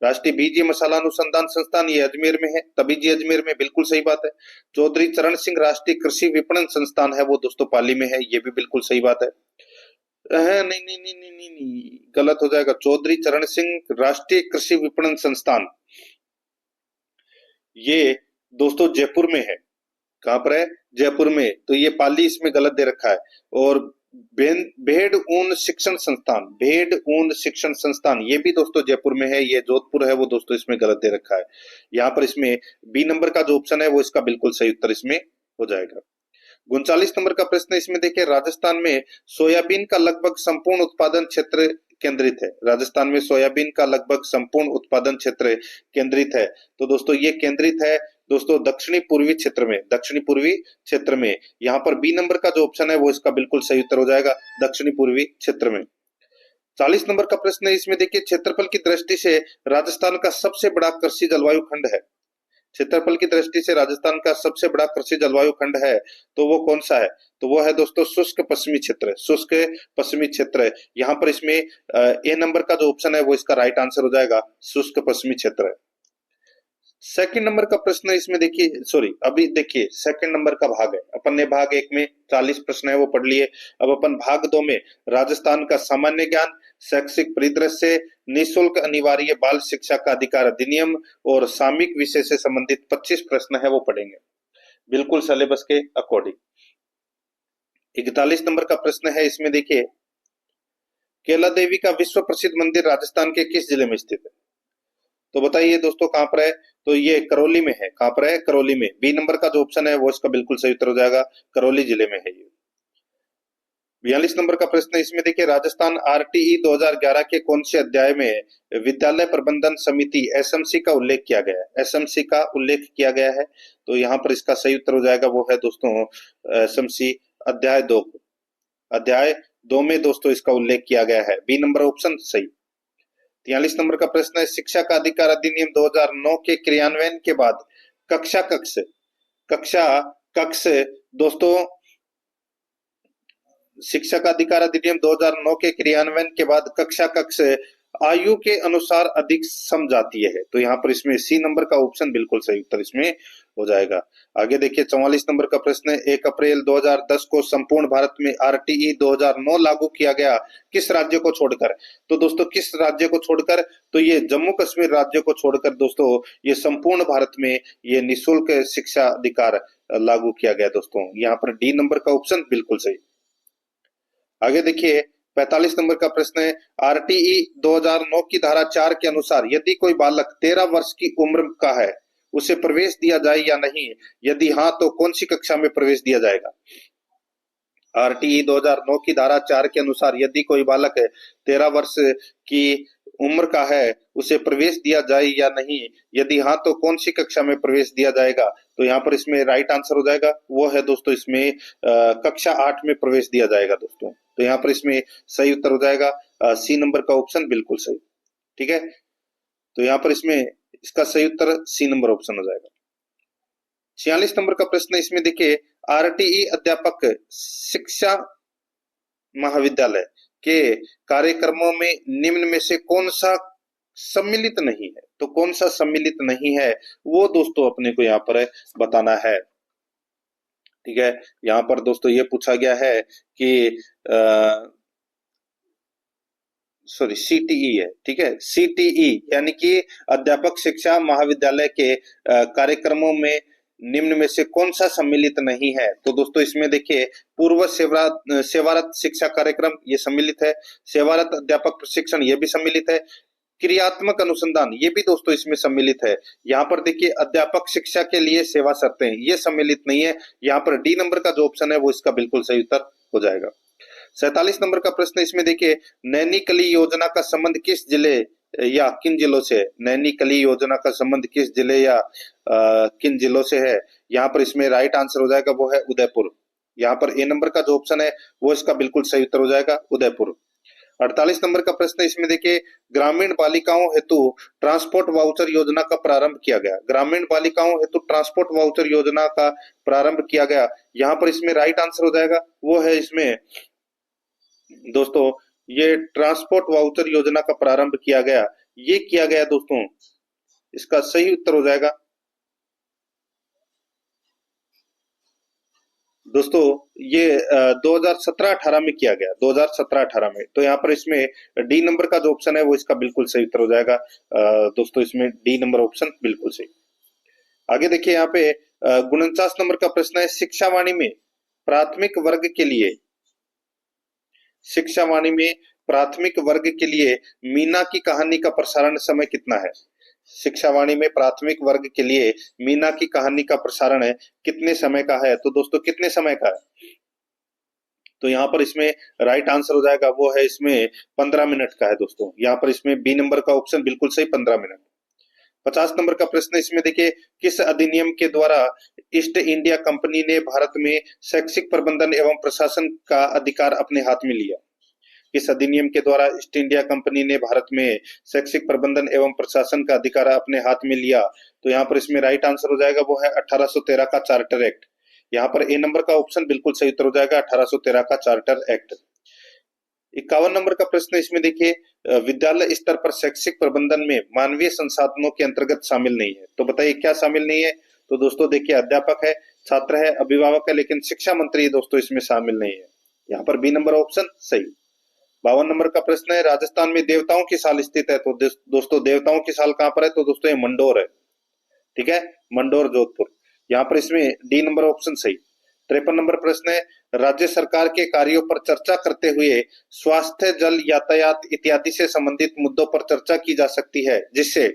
राष्ट्रीय बीज मसाला अनुसंधान संस्थान ये अजमेर में है, तभी जी अजमेर में, बिल्कुल सही बात है। चौधरी चरण सिंह राष्ट्रीय कृषि विपणन संस्थान है वो दोस्तों पाली में है, ये भी बिल्कुल सही बात है। नहीं नहीं नहीं नहीं नहीं नहीं, गलत हो जाएगा। चौधरी चरण सिंह राष्ट्रीय कृषि विपणन संस्थान ये दोस्तों जयपुर में है। कहाँ पर है? जयपुर में। तो ये पाली इसमें गलत दे रखा है। और भेड़ ऊन शिक्षण संस्थान, भेड़ ऊन शिक्षण संस्थान ये भी दोस्तों जयपुर में है, ये जोधपुर है वो दोस्तों इसमें गलत दे रखा है। यहाँ पर इसमें बी नंबर का जो ऑप्शन है वो इसका बिल्कुल सही उत्तर इसमें हो जाएगा। 39 नंबर का प्रश्न इसमें देखिए, राजस्थान में सोयाबीन का लगभग संपूर्ण उत्पादन क्षेत्र केंद्रित है। राजस्थान में सोयाबीन का लगभग संपूर्ण उत्पादन क्षेत्र केंद्रित है। तो दोस्तों ये केंद्रित है दोस्तों दक्षिणी पूर्वी क्षेत्र में, दक्षिणी पूर्वी क्षेत्र में। यहाँ पर बी नंबर का जो ऑप्शन है वो इसका बिल्कुल सही उत्तर हो जाएगा, दक्षिणी पूर्वी क्षेत्र में। 40 नंबर का प्रश्न है इसमें देखिए, क्षेत्रफल की दृष्टि से राजस्थान का सबसे बड़ा कृषि जलवायु खंड है। क्षेत्रफल की दृष्टि से राजस्थान का सबसे बड़ा कृषि जलवायु खंड है, तो वो कौन सा है? तो वो है दोस्तों शुष्क पश्चिमी क्षेत्र, शुष्क पश्चिमी क्षेत्र। यहाँ पर इसमें ए नंबर का जो ऑप्शन है वो इसका राइट आंसर हो जाएगा, शुष्क पश्चिमी क्षेत्र। सेकंड नंबर का प्रश्न इसमें देखिए, सॉरी अभी देखिए सेकंड नंबर का भाग है, अपन ने भाग 1 में 40 प्रश्न है वो पढ़ लिए। अब अपन भाग 2 में राजस्थान का सामान्य ज्ञान, शैक्षिक परिदृश्य, निःशुल्क अनिवार्य बाल शिक्षा का अधिकार अधिनियम और सामयिक विषय से संबंधित 25 प्रश्न है वो पढ़ेंगे, बिल्कुल सिलेबस के अकॉर्डिंग। 41 नंबर का प्रश्न है इसमें देखिए, केला देवी का विश्व प्रसिद्ध मंदिर राजस्थान के किस जिले में स्थित है? तो बताइए दोस्तों कहां पर है? तो ये करौली में है। कहां पर है? करौली में। बी नंबर का जो ऑप्शन है वो इसका बिल्कुल सही उत्तर हो जाएगा, करौली जिले में है ये। 42 नंबर का प्रश्न है, इसमें देखिए राजस्थान आरटीई 2011 के कौन से अध्याय में विद्यालय प्रबंधन समिति एसएमसी का उल्लेख किया गया है? एसएमसी का उल्लेख किया गया है, तो यहाँ पर इसका सही उत्तर हो जाएगा वो है दोस्तों एसएमसी अध्याय 2। अध्याय 2 में दोस्तों इसका उल्लेख किया गया है, बी नंबर ऑप्शन सही। 43 नंबर का प्रश्न है, शिक्षा का अधिकार अधिनियम 2009 के क्रियान्वयन के बाद कक्षा कक्षा कक्ष दोस्तों शिक्षा का अधिकार अधिनियम 2009 के क्रियान्वयन के बाद कक्षा कक्ष आयु के अनुसार अधिक समझातीय है, तो यहाँ पर इसमें सी नंबर का ऑप्शन बिल्कुल सही उत्तर इसमें हो जाएगा। आगे देखिए 44 नंबर का प्रश्न है, 1 अप्रैल 2010 को संपूर्ण भारत में आरटीई 2009 लागू किया गया, किस राज्य को छोड़कर? तो दोस्तों किस राज्य को छोड़कर? तो ये जम्मू कश्मीर राज्य को छोड़कर दोस्तों ये संपूर्ण भारत में ये निःशुल्क शिक्षा अधिकार लागू किया गया दोस्तों। यहाँ पर डी नंबर का ऑप्शन बिल्कुल सही। आगे देखिए 45 नंबर का प्रश्न है, आरटीई 2009 की धारा 4 के अनुसार यदि कोई बालक 13 वर्ष की उम्र का है, उसे प्रवेश दिया जाए या नहीं? यदि हाँ तो कौन सी कक्षा में प्रवेश दिया जाएगा? आरटीई 2009 की धारा 4 के अनुसार यदि कोई बालक 13 वर्ष की उम्र का है, उसे प्रवेश दिया जाए या नहीं? यदि हाँ तो कौन सी कक्षा में प्रवेश दिया जाएगा? तो यहाँ पर इसमें राइट आंसर हो जाएगा वो है दोस्तों इसमें कक्षा 8 में प्रवेश दिया जाएगा दोस्तों। तो यहाँ पर इसमें सही उत्तर हो जाएगा सी नंबर का ऑप्शन बिल्कुल सही। ठीक है, तो यहाँ पर इसमें इसका सही उत्तर सी नंबर ऑप्शन हो जाएगा। 46 नंबर का प्रश्न इसमें देखिए, आरटीई अध्यापक शिक्षा महाविद्यालय के कार्यक्रमों में निम्न में से कौन सा सम्मिलित नहीं है? तो कौन सा सम्मिलित नहीं है वो दोस्तों अपने को यहाँ पर बताना है। ठीक है, यहाँ पर दोस्तों ये पूछा गया है कि सॉरी सीटीई है। ठीक है, सीटीई यानी कि अध्यापक शिक्षा महाविद्यालय के कार्यक्रमों में निम्न में से कौन सा सम्मिलित नहीं है? तो दोस्तों इसमें देखिए पूर्व सेवारत शिक्षा कार्यक्रम ये सम्मिलित है, सेवारत अध्यापक प्रशिक्षण ये भी सम्मिलित है, क्रियात्मक अनुसंधान ये भी दोस्तों इसमें सम्मिलित है। यहाँ पर देखिए अध्यापक शिक्षा के लिए सेवा शर्तें ये सम्मिलित नहीं है। यहाँ पर डी नंबर का जो ऑप्शन है वो इसका बिल्कुल सही उत्तर हो जाएगा। 47 नंबर का प्रश्न इसमें देखिए, नैनीकली योजना का संबंध किस जिले या किन जिलों से? नैनीकली योजना का संबंध किस जिले या किन जिलों से है? यहाँ पर इसमें राइट आंसर हो जाएगा वो है उदयपुर। यहाँ पर ए नंबर का जो ऑप्शन है वो इसका बिल्कुल सही उत्तर हो जाएगा उदयपुर। 48 नंबर का प्रश्न इसमें देखिए, ग्रामीण बालिकाओं हेतु ट्रांसपोर्ट वाउचर योजना का प्रारंभ किया गया। ग्रामीण बालिकाओं हेतु ट्रांसपोर्ट वाउचर योजना का प्रारंभ किया गया, यहाँ पर इसमें राइट आंसर हो जाएगा वो है इसमें दोस्तों ये ट्रांसपोर्ट वाउचर योजना का प्रारंभ किया गया, ये किया गया दोस्तों, इसका सही उत्तर हो जाएगा दोस्तों ये 2017-18 में किया गया, 2017-18 में। तो यहाँ पर इसमें डी नंबर का जो ऑप्शन है वो इसका बिल्कुल सही उत्तर हो जाएगा दोस्तों, इसमें डी नंबर ऑप्शन बिल्कुल सही। आगे देखिए यहाँ पे 49 नंबर का प्रश्न है, शिक्षावाणी में प्राथमिक वर्ग के लिए शिक्षावाणी में प्राथमिक वर्ग के लिए मीना की कहानी का प्रसारण समय कितना है? शिक्षावाणी में प्राथमिक वर्ग के लिए मीना की कहानी का प्रसारण है कितने समय का है? तो दोस्तों कितने समय का है? तो यहाँ पर इसमें राइट आंसर हो जाएगा वो है इसमें 15 मिनट का है दोस्तों। यहाँ पर इसमें बी नंबर का ऑप्शन बिल्कुल सही 15 मिनट। 50 नंबर का प्रश्न इसमें देखिए, किस अधिनियम के द्वारा ईस्ट इंडिया कंपनी ने भारत में शैक्षिक प्रबंधन एवं प्रशासन का अधिकार अपने हाथ में लिया? किस अधिनियम के द्वारा ईस्ट इंडिया कंपनी ने भारत में शैक्षिक प्रबंधन एवं प्रशासन का अधिकार अपने हाथ में लिया? तो यहाँ पर इसमें राइट आंसर हो जाएगा वो है 1813 का चार्टर एक्ट। यहाँ पर ए नंबर का ऑप्शन बिल्कुल सही उत्तर हो जाएगा 1813 का चार्टर एक्ट। 51 नंबर का प्रश्न इसमें देखिए, विद्यालय स्तर पर शैक्षिक प्रबंधन में मानवीय संसाधनों के अंतर्गत शामिल नहीं है। तो बताइए क्या शामिल नहीं है? तो दोस्तों देखिए अध्यापक है, छात्र है, अभिभावक है, लेकिन शिक्षा मंत्री दोस्तों इसमें शामिल नहीं है। यहाँ पर बी नंबर ऑप्शन सही। 52 नंबर का प्रश्न है, राजस्थान में देवताओं की साल स्थित है। तो दोस्तों देवताओं की साल कहाँ पर है? तो दोस्तों ये मंडोर है। ठीक है, मंडोर जोधपुर। यहाँ पर इसमें डी नंबर ऑप्शन सही। 53 नंबर प्रश्न है, राज्य सरकार के कार्यों पर चर्चा करते हुए स्वास्थ्य, जल, यातायात इत्यादि से संबंधित मुद्दों पर चर्चा की जा सकती है, जिससे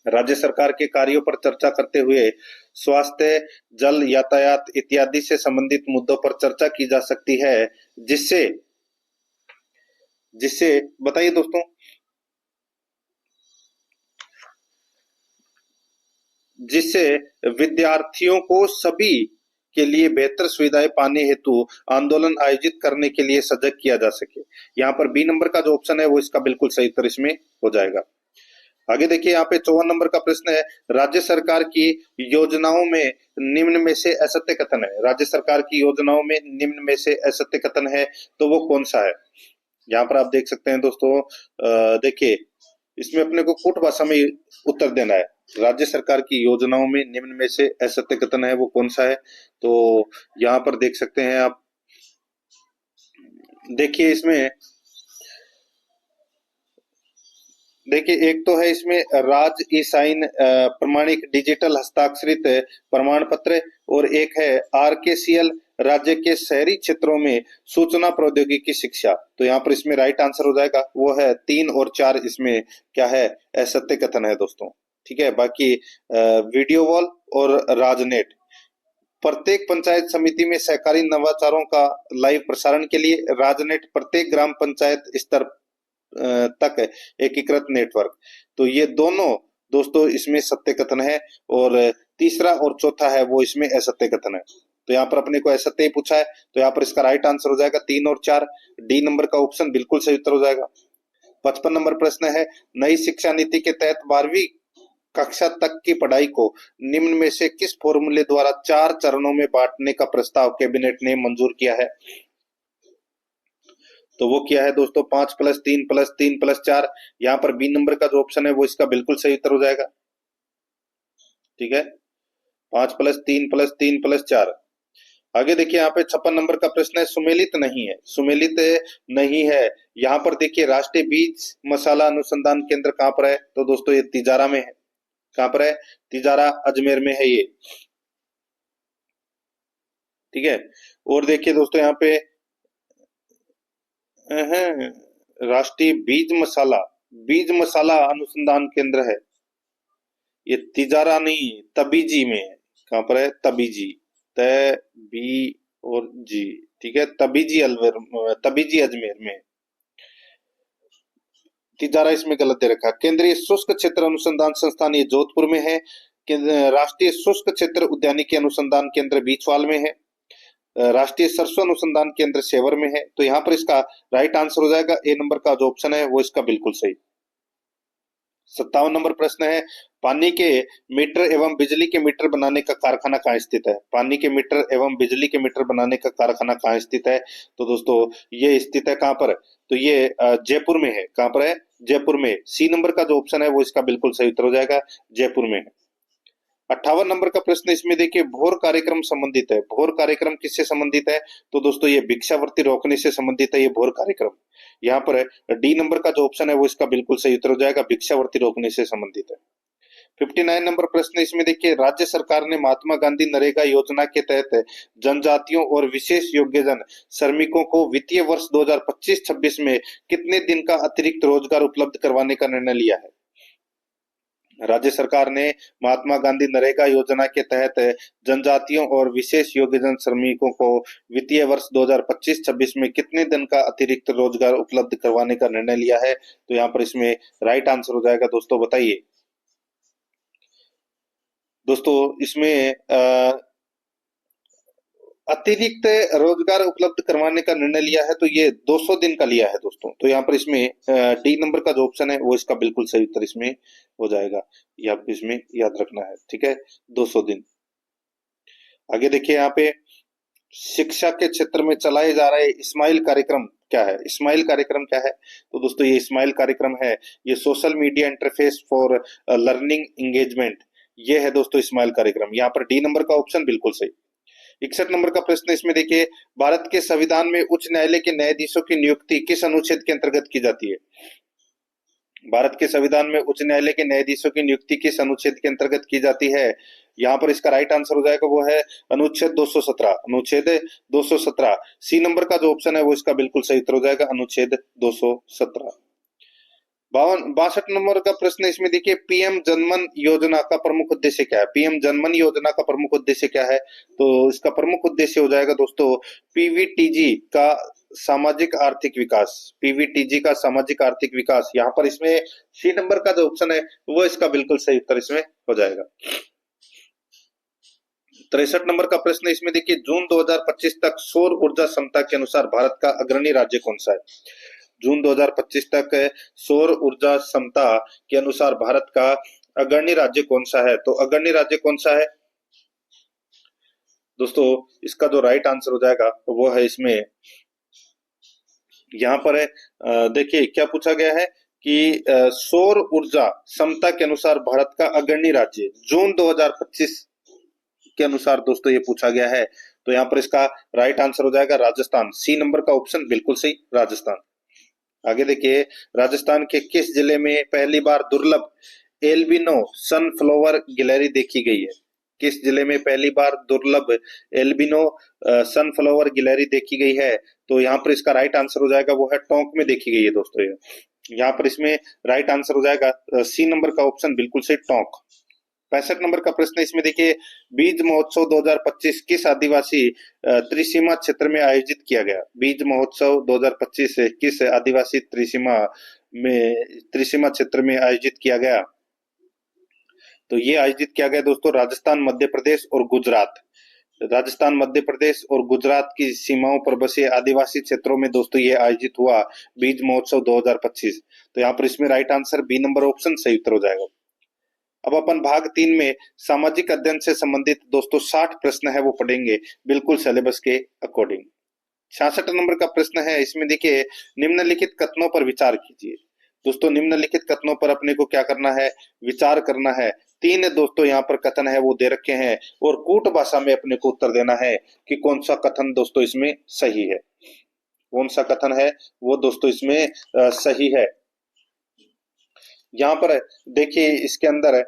राज्य सरकार के कार्यों पर चर्चा करते हुए स्वास्थ्य, जल, यातायात इत्यादि से संबंधित मुद्दों पर चर्चा की जा सकती है, जिससे जिससे बताइए दोस्तों, जिससे विद्यार्थियों को सभी के लिए बेहतर सुविधाएं पाने हेतु आंदोलन आयोजित करने के लिए सजग किया जा सके। यहाँ पर बी नंबर का जो ऑप्शन है वो इसका बिल्कुल सही उत्तर इसमें हो जाएगा। आगे देखिए, यहाँ पे 54 नंबर का प्रश्न है, राज्य सरकार की योजनाओं में निम्न में से असत्य कथन है। राज्य सरकार की योजनाओं में निम्न में से असत्य कथन है, तो वो कौन सा है? यहाँ पर आप देख सकते हैं दोस्तों, देखिए इसमें अपने को कुट भाषा में उत्तर देना है। राज्य सरकार की योजनाओं में निम्न में से असत्य कथन है वो कौन सा है? तो यहाँ पर देख सकते हैं आप, देखिए इसमें देखिए एक तो है इसमें राज ई साइन प्रमाणिक डिजिटल हस्ताक्षरित प्रमाण पत्र, और एक है RKCL राज्य के शहरी क्षेत्रों में सूचना प्रौद्योगिकी शिक्षा। तो यहाँ पर इसमें राइट आंसर हो जाएगा वो है 3 और 4, इसमें क्या है? असत्य कथन है दोस्तों। ठीक है, बाकी वीडियो वॉल और राजनेट, प्रत्येक पंचायत समिति में सहकारी नवाचारों का लाइव प्रसारण के लिए, राजनेट प्रत्येक ग्राम पंचायत स्तर तक एकीकृत नेटवर्क। तो ये दोनों दोस्तों इसमें सत्य कथन है, और तीसरा और चौथा है वो इसमें असत्य कथन है। तो यहाँ पर अपने को असत्य ही पूछा है, तो यहाँ पर इसका राइट आंसर हो जाएगा 3 और 4, डी नंबर का ऑप्शन बिल्कुल सही उत्तर हो जाएगा। 55 नंबर प्रश्न है, नई शिक्षा नीति के तहत 12वीं कक्षा तक की पढ़ाई को निम्न में से किस फॉर्मूले द्वारा 4 चरणों में बांटने का प्रस्ताव कैबिनेट ने मंजूर किया है? तो वो क्या है दोस्तों? 5+3+3+4। यहाँ पर बी नंबर का जो ऑप्शन है वो इसका बिल्कुल सही उत्तर हो जाएगा। ठीक है, 5+3+3+4। आगे देखिए, यहाँ पे 56 नंबर का प्रश्न है, सुमेलित नहीं है। सुमेलित नहीं है, यहाँ पर देखिए राष्ट्रीय बीज मसाला अनुसंधान केंद्र कहाँ पर है? तो दोस्तों ये तिजारा में है। कहाँ पर है? तिजारा, अजमेर में है ये। ठीक है, और देखिए दोस्तों यहाँ पे राष्ट्रीय बीज मसाला अनुसंधान केंद्र है, ये तिजारा नहीं, तबीजी में है। कहाँ पर है? तबीजी, बी और जी। ठीक है, तबीजी अजमेर में। तिजारा इसमें गलत दे रखा। केंद्रीय शुष्क क्षेत्र अनुसंधान संस्थान ये जोधपुर में है। राष्ट्रीय शुष्क क्षेत्र उद्यानिकी अनुसंधान केंद्र बीचवाल में है। राष्ट्रीय सरसों अनुसंधान केंद्र सेवर में है। तो यहाँ पर इसका राइट आंसर हो जाएगा ए नंबर का जो ऑप्शन है वो इसका बिल्कुल सही। 57 नंबर प्रश्न है, पानी के मीटर एवं बिजली के मीटर बनाने का कारखाना कहाँ स्थित है? पानी के मीटर एवं बिजली के मीटर बनाने का कारखाना कहाँ स्थित है? तो दोस्तों ये स्थित है कहाँ पर? तो ये जयपुर में है। कहाँ पर है? जयपुर में। सी नंबर का जो ऑप्शन है वो इसका बिल्कुल सही उत्तर हो जाएगा, जयपुर में है। 58 नंबर का प्रश्न इसमें देखिए, भोर कार्यक्रम संबंधित है। भोर कार्यक्रम किससे संबंधित है? तो दोस्तों ये भिक्षावृत्ति रोकने से संबंधित है ये भोर कार्यक्रम। यहाँ पर डी नंबर का जो ऑप्शन है वो इसका बिल्कुल सही उत्तर हो जाएगा, भिक्षावृत्ति रोकने से संबंधित है। 59 नंबर प्रश्न इसमें देखिए, राज्य सरकार ने महात्मा गांधी नरेगा योजना के तहत जनजातियों और विशेष योग्यजन श्रमिकों को वित्तीय वर्ष 2025-26 में कितने दिन का अतिरिक्त रोजगार उपलब्ध करवाने का निर्णय लिया है? राज्य सरकार ने महात्मा गांधी नरेगा योजना के तहत जनजातियों और विशेष योग्यजन श्रमिकों को वित्तीय वर्ष 2025-26 में कितने दिन का अतिरिक्त रोजगार उपलब्ध करवाने का निर्णय लिया है? तो यहाँ पर इसमें राइट आंसर हो जाएगा दोस्तों, बताइए दोस्तों। इसमें अतिरिक्त रोजगार उपलब्ध करवाने का निर्णय लिया है तो ये 200 दिन का लिया है दोस्तों। तो यहाँ पर इसमें डी नंबर का जो ऑप्शन है वो इसका बिल्कुल सही उत्तर इसमें हो जाएगा, ये आपको इसमें याद रखना है। ठीक है, 200 दिन। आगे देखिए, यहाँ पे शिक्षा के क्षेत्र में चलाए जा रहे स्माइल कार्यक्रम क्या है? स्माइल कार्यक्रम क्या है? तो दोस्तों ये स्माइल कार्यक्रम है, ये social media interface for learning engagement, ये है दोस्तों स्माइल कार्यक्रम। यहाँ पर डी नंबर का ऑप्शन बिल्कुल सही। 61 नंबर का प्रश्न इसमें देखिए, भारत के संविधान में उच्च न्यायालय के न्यायाधीशों की नियुक्ति किस अनुच्छेद के अंतर्गत की जाती है? भारत के संविधान में उच्च न्यायालय के न्यायाधीशों की नियुक्ति किस अनुच्छेद के अंतर्गत की जाती है? यहाँ पर इसका राइट आंसर हो जाएगा वो है अनुच्छेद 217। अनुच्छेद 217, सी नंबर का जो ऑप्शन है वो इसका बिल्कुल सही उत्तर हो जाएगा, अनुच्छेद 217। 62 नंबर का प्रश्न इसमें देखिए, पीएम जनमन योजना का प्रमुख उद्देश्य क्या है? पीएम जनमन योजना का प्रमुख उद्देश्य क्या है? तो इसका प्रमुख उद्देश्य हो जाएगा दोस्तों पीवीटीजी का सामाजिक आर्थिक विकास। पीवीटीजी का सामाजिक आर्थिक विकास, यहाँ पर इसमें सी नंबर का जो ऑप्शन है वो इसका बिल्कुल सही उत्तर इसमें हो जाएगा। 63 नंबर का प्रश्न इसमें देखिए, जून 2025 तक सौर ऊर्जा क्षमता के अनुसार भारत का अग्रणी राज्य कौन सा है? जून 2025 तक सौर ऊर्जा क्षमता के अनुसार भारत का अग्रणी राज्य कौन सा है? तो अग्रणी राज्य कौन सा है दोस्तों? इसका जो राइट आंसर हो जाएगा वो है इसमें, यहाँ पर देखिए क्या पूछा गया है कि सौर ऊर्जा क्षमता के अनुसार भारत का अग्रणी राज्य जून 2025 के अनुसार दोस्तों ये पूछा गया है। तो यहाँ पर इसका राइट आंसर हो जाएगा राजस्थान। सी नंबर का ऑप्शन बिल्कुल सही, राजस्थान। आगे देखिए, राजस्थान के किस जिले में पहली बार दुर्लभ एल्बिनो सनफ्लावर गिलहरी देखी गई है? किस जिले में पहली बार दुर्लभ एल्बिनो सनफ्लावर गिलहरी देखी गई है? तो यहाँ पर इसका राइट आंसर हो जाएगा वो है टोंक में देखी गई है दोस्तों। ये यहाँ पर इसमें राइट आंसर हो जाएगा सी नंबर का ऑप्शन बिल्कुल सही, टोंक। 65 नंबर का प्रश्न इसमें देखिए, बीज महोत्सव 2025 किस आदिवासी त्रिसीमा क्षेत्र में आयोजित किया गया? बीज महोत्सव 2025 किस आदिवासी त्रिसीमा क्षेत्र में आयोजित किया गया? तो ये आयोजित किया गया दोस्तों राजस्थान, मध्य प्रदेश और गुजरात। राजस्थान, मध्य प्रदेश और गुजरात की सीमाओं पर बसे आदिवासी क्षेत्रों में दोस्तों ये आयोजित हुआ बीज महोत्सव 2025। तो यहाँ पर इसमें right answer B number option सही उत्तर हो जाएगा। अब अपन भाग 3 में सामाजिक अध्ययन से संबंधित दोस्तों 60 प्रश्न है वो पढ़ेंगे बिल्कुल सिलेबस के अकॉर्डिंग। 66 नंबर का प्रश्न है इसमें देखिए, निम्नलिखित कथनों पर विचार कीजिए। दोस्तों निम्नलिखित कथनों पर अपने को क्या करना है? विचार करना है। 3 दोस्तों यहाँ पर कथन है वो दे रखे हैं और कूट भाषा में अपने को उत्तर देना है कि कौन सा कथन दोस्तों इसमें सही है, कौन सा कथन है वो दोस्तों इसमें सही है। यहाँ पर देखिए इसके अंदर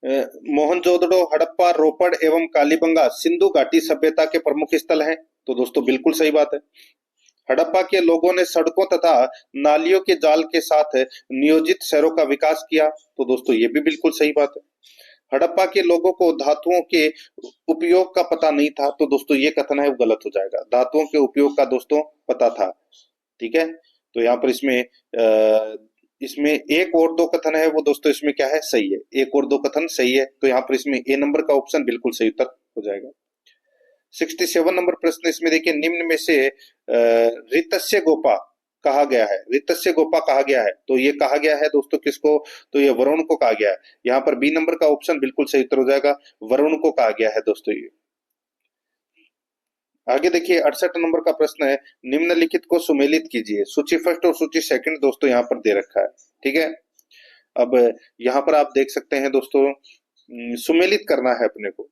मोहनजोदड़ो, हड़प्पा, रोपड़ एवं कालीबंगा सिंधु घाटी सभ्यता के प्रमुख स्थल हैं। तो दोस्तों बिल्कुल सही बात है। हड़प्पा के लोगों ने सड़कों तथा नालियों के जाल के साथ नियोजित शहरों का विकास किया। तो दोस्तों ये भी बिल्कुल सही बात है। हड़प्पा के लोगों को धातुओं के उपयोग का पता नहीं था। तो दोस्तों ये कथन है वो गलत हो जाएगा। धातुओं के उपयोग का दोस्तों पता था, ठीक है। तो यहाँ पर इसमें एक और दो कथन है वो दोस्तों इसमें क्या है? सही है। एक और दो कथन सही है। तो यहाँ पर इसमें ए नंबर का ऑप्शन बिल्कुल सही उत्तर हो जाएगा। 67 नंबर प्रश्न इसमें देखिए, निम्न में से ऋतस्य गोपा कहा गया है? ऋतस्य गोपा कहा गया है तो ये कहा गया है दोस्तों किसको? तो ये वरुण को कहा गया है। यहाँ पर बी नंबर का ऑप्शन बिल्कुल सही उत्तर हो जाएगा, वरुण को कहा गया है दोस्तों ये। आगे देखिए 68 नंबर का प्रश्न है, निम्नलिखित को सुमेलित कीजिए। सूची फर्स्ट और सूची सेकंड दोस्तों यहाँ पर दे रखा है, ठीक है। अब यहाँ पर आप देख सकते हैं दोस्तों, सुमेलित करना है अपने को।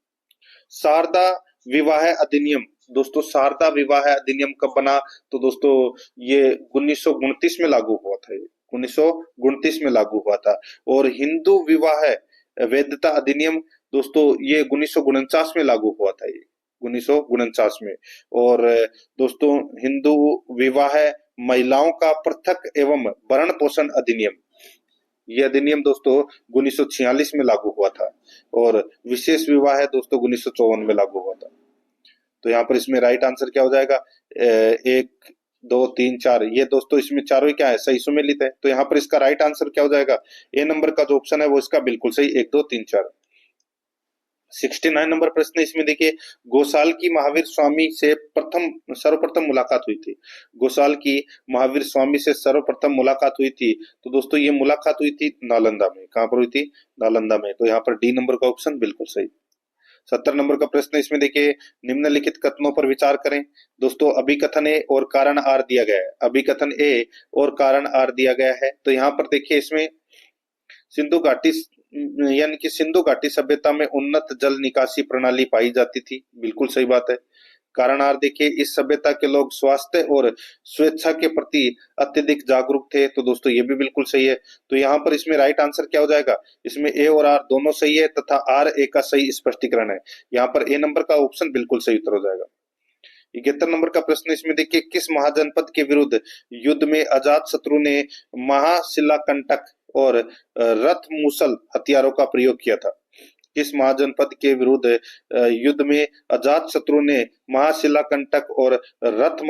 शारदा विवाह अधिनियम, दोस्तों शारदा विवाह अधिनियम कब बना? तो दोस्तों ये 1929 में लागू हुआ था। ये 1929 में लागू हुआ था। और हिंदू विवाह वैधता अधिनियम दोस्तों ये 1949 में लागू हुआ था। ये 1949 में। और दोस्तों हिंदू विवाह महिलाओं का पृथक एवं भरण पोषण अधिनियम, ये अधिनियम दोस्तों 1946 में लागू हुआ था। और विशेष विवाह है दोस्तों 1954 में लागू हुआ था। तो यहाँ पर इसमें राइट आंसर क्या हो जाएगा? 1 2 3 4, ये दोस्तों इसमें चारों ही क्या है? सही सुमेलित है। तो यहाँ पर इसका राइट आंसर क्या हो जाएगा? ए नंबर का जो ऑप्शन है वो इसका बिल्कुल सही, 1 2 3 4। 69 नंबर प्रश्न इसमें देखिए, गोसाल की महावीर स्वामी से सर्वप्रथम मुलाकात हुई थी। गोसाल की महावीर स्वामी से सर्वप्रथम मुलाकात हुई थी। तो दोस्तों ये मुलाकात हुई थी नालंदा में। कहां पर हुई थी? नालंदा में। तो यहाँ पर डी नंबर का ऑप्शन बिल्कुल सही। 70 नंबर का प्रश्न इसमें देखिए, निम्नलिखित कथनों पर विचार करें। दोस्तों अभिकथन ए और कारण आर दिया गया है। अभिकथन ए और कारण आर दिया गया है। तो यहाँ पर देखिए इसमें सिंधु घाटी यानी कि सिंधु घाटी सभ्यता में उन्नत जल निकासी प्रणाली पाई जाती थी। बिल्कुल सही बात है। कारणार देखिए, इस सभ्यता के लोग स्वास्थ्य और स्वेच्छा के प्रति अत्यधिक जागरूक थे। तो दोस्तों ये भी बिल्कुल सही है। तो यहाँ पर इसमें राइट आंसर क्या हो जाएगा? इसमें ए और आर दोनों सही है तथा आर ए का सही स्पष्टीकरण है। यहाँ पर ए नंबर का ऑप्शन बिल्कुल सही उत्तर हो जाएगा। 71 नंबर का प्रश्न इसमें देखिए, किस महाजनपद के विरुद्ध युद्ध में अजात शत्रु ने महाशिलाकंटक और रथ मूसल हथियारों का प्रयोग किया था? किस महाजनपद के विरुद्ध युद्ध में अजात शत्रु ने महाशिलाकंटक और रथ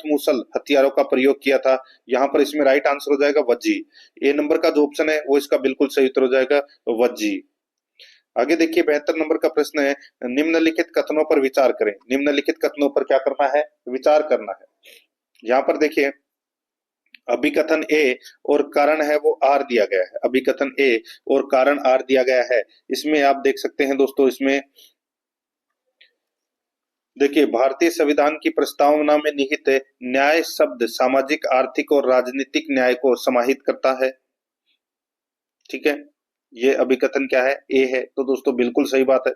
मूसल हथियारों का प्रयोग किया था? यहाँ पर इसमें राइट आंसर हो जाएगा वज्जी। ए नंबर का जो ऑप्शन है वो इसका बिल्कुल सही उत्तर हो जाएगा वज्जी। आगे देखिए 72 नंबर का प्रश्न है, निम्नलिखित कथनों पर विचार करें। निम्नलिखित कथनों पर क्या करना है? विचार करना है। यहाँ पर देखिए अभिकथन ए और कारण है वो आर दिया गया है। अभिकथन ए और कारण आर दिया गया है। इसमें आप देख सकते हैं दोस्तों, इसमें देखिए भारतीय संविधान की प्रस्तावना में निहित न्याय शब्द सामाजिक, आर्थिक और राजनीतिक न्याय को समाहित करता है। ठीक है, ये अभिकथन क्या है? ए है। तो दोस्तों बिल्कुल सही बात है।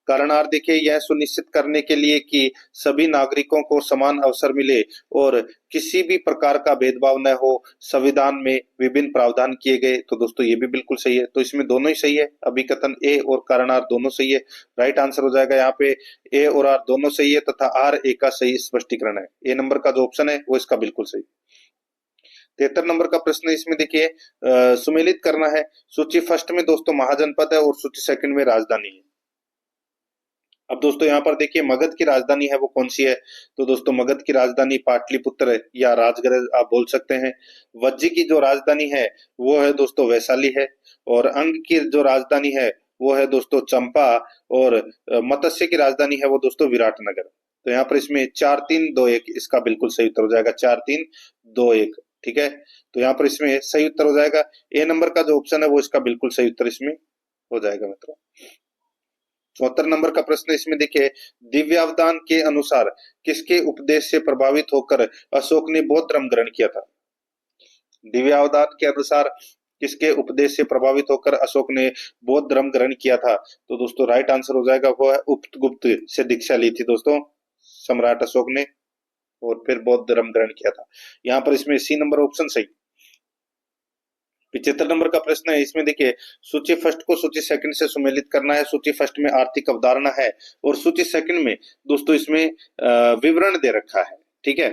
कारणार्थ देखिए, यह सुनिश्चित करने के लिए कि सभी नागरिकों को समान अवसर मिले और किसी भी प्रकार का भेदभाव न हो, संविधान में विभिन्न प्रावधान किए गए। तो दोस्तों ये भी बिल्कुल सही है। तो इसमें दोनों ही सही है, अभिकथन ए और कारणार्थ दोनों सही है। राइट आंसर हो जाएगा यहाँ पे ए और आर दोनों सही है तथा आर ए का सही स्पष्टीकरण है। ए नंबर का जो ऑप्शन है वो इसका बिल्कुल सही। 73 नंबर का प्रश्न इसमें देखिए सुमेलित करना है। सूची फर्स्ट में दोस्तों महाजनपद है और सूची सेकंड में राजधानी है। अब दोस्तों यहाँ पर देखिए मगध की राजधानी है वो कौन सी है? तो दोस्तों मगध की राजधानी पाटलिपुत्र या राजगृह आप बोल सकते हैं। वज्जी की जो राजधानी है वो है दोस्तों वैशाली है। और अंग की जो राजधानी है वो है दोस्तों चंपा। और मत्स्य की राजधानी है वो दोस्तों विराटनगर। तो यहाँ पर इसमें 4-3-2-1 इसका बिल्कुल सही उत्तर हो जाएगा। 4-3-2-1। ठीक है, तो यहाँ पर इसमें सही उत्तर हो जाएगा ए नंबर का जो ऑप्शन है वो इसका बिल्कुल सही उत्तर इसमें हो जाएगा मित्रों। 74 नंबर का प्रश्न इसमें देखिए, दिव्यावदान के अनुसार किसके उपदेश से प्रभावित होकर अशोक ने बौद्ध धर्म ग्रहण किया था? दिव्यावदान के अनुसार किसके उपदेश से प्रभावित होकर अशोक ने बौद्ध धर्म ग्रहण किया था? तो दोस्तों राइट आंसर हो जाएगा वो है उपगुप्त से दीक्षा ली थी दोस्तों सम्राट अशोक ने, और फिर बौद्ध धर्म ग्रहण किया था। यहाँ पर इसमें सी नंबर ऑप्शन सही। 75 नंबर का प्रश्न है इसमें देखिए, सूची फर्स्ट को सूची सेकंड से सुमेलित करना है। सूची फर्स्ट में आर्थिक अवधारणा है और सूची सेकंड में दोस्तों इसमें विवरण दे रखा है। ठीक है,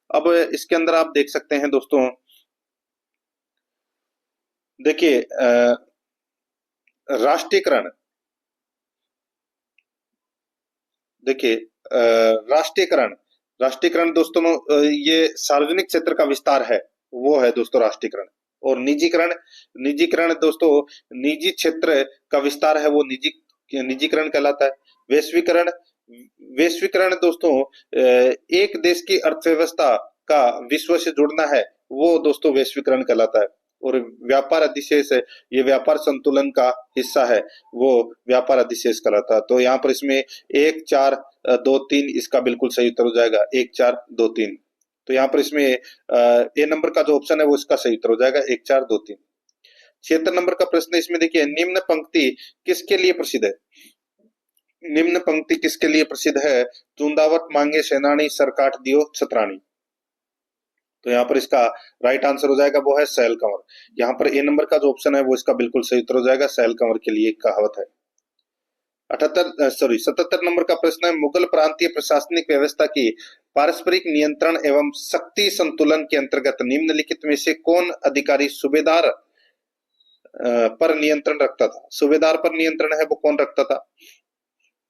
अब इसके अंदर आप देख सकते हैं दोस्तों, देखिए राष्ट्रीयकरण, देखिए राष्ट्रीयकरण दोस्तों ये सार्वजनिक क्षेत्र का विस्तार है वो है दोस्तों राष्ट्रीयकरण। और निजीकरण दोस्तों निजी क्षेत्र का विस्तार है वो निजीकरण कहलाता है। वैश्वीकरण दोस्तों एक देश की अर्थव्यवस्था का विश्व से जुड़ना है वो दोस्तों वैश्वीकरण कहलाता है। और व्यापार अधिशेष है, ये व्यापार संतुलन का हिस्सा है वो व्यापार अधिशेष कहलाता है। तो यहाँ पर इसमें 1-4-2-3 इसका बिल्कुल सही उत्तर हो जाएगा। 1-4-2-3। तो यहाँ पर इसमें ए नंबर का जो ऑप्शन है वो इसका सही उत्तर हो जाएगा 1-4-2-3। 76 नंबर का प्रश्न इसमें देखिए, निम्न पंक्ति किसके लिए प्रसिद्ध है? निम्न पंक्ति किसके लिए प्रसिद्ध है? चुंदावत मांगे सेनानी सर काट दियो छतरानी। तो यहाँ पर इसका राइट आंसर हो जाएगा वो है सैल कंवर। यहाँ पर ए नंबर का जो ऑप्शन है वो इसका बिल्कुल सही उत्तर हो जाएगा। सैल कंवर के लिए कहावत है। 77 नंबर का प्रश्न है, मुगल प्रांतीय प्रशासनिक व्यवस्था की पारस्परिक नियंत्रण एवं शक्ति संतुलन के अंतर्गत निम्नलिखित में से कौन अधिकारी सूबेदार पर नियंत्रण रखता था? सूबेदार पर नियंत्रण है वो कौन रखता था?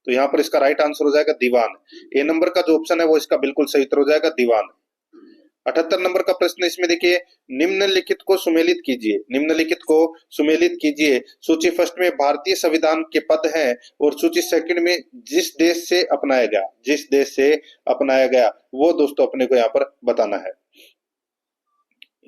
तो यहाँ पर इसका राइट आंसर हो जाएगा दीवान। ए नंबर का जो ऑप्शन है वो इसका बिल्कुल सही उत्तर हो जाएगा दीवान। 78 नंबर का प्रश्न इसमें देखिए, निम्नलिखित को सुमेलित कीजिए। निम्नलिखित को सुमेलित कीजिए। सूची फर्स्ट में भारतीय संविधान के पद हैं और सूची सेकंड में जिस देश से अपनाया गया वो दोस्तों अपने को यहाँ पर बताना है।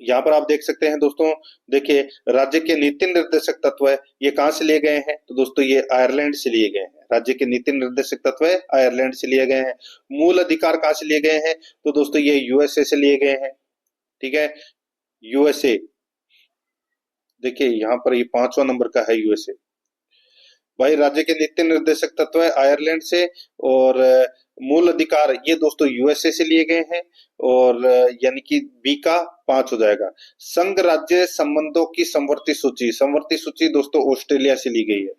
यहाँ पर आप देख सकते हैं दोस्तों, देखिए राज्य के नीति निर्देशक तत्व है ये कहाँ से लिए गए हैं? तो दोस्तों ये आयरलैंड से लिए गए हैं। राज्य के नीति निर्देशक तत्व है आयरलैंड से लिए गए हैं। मूल अधिकार कहाँ से लिए गए हैं? तो दोस्तों ये यूएसए से लिए गए हैं। ठीक है, यूएसए। देखिए यहाँ पर ये 5वां नंबर का है यूएसए। भाई राज्य के नीति निर्देशक तत्व है आयरलैंड से और मूल अधिकार ये दोस्तों यूएसए से लिए गए हैं। और यानी कि बी का 5 हो जाएगा। संघ राज्य संबंधों की समवर्ती सूची दोस्तों ऑस्ट्रेलिया से ली गई है,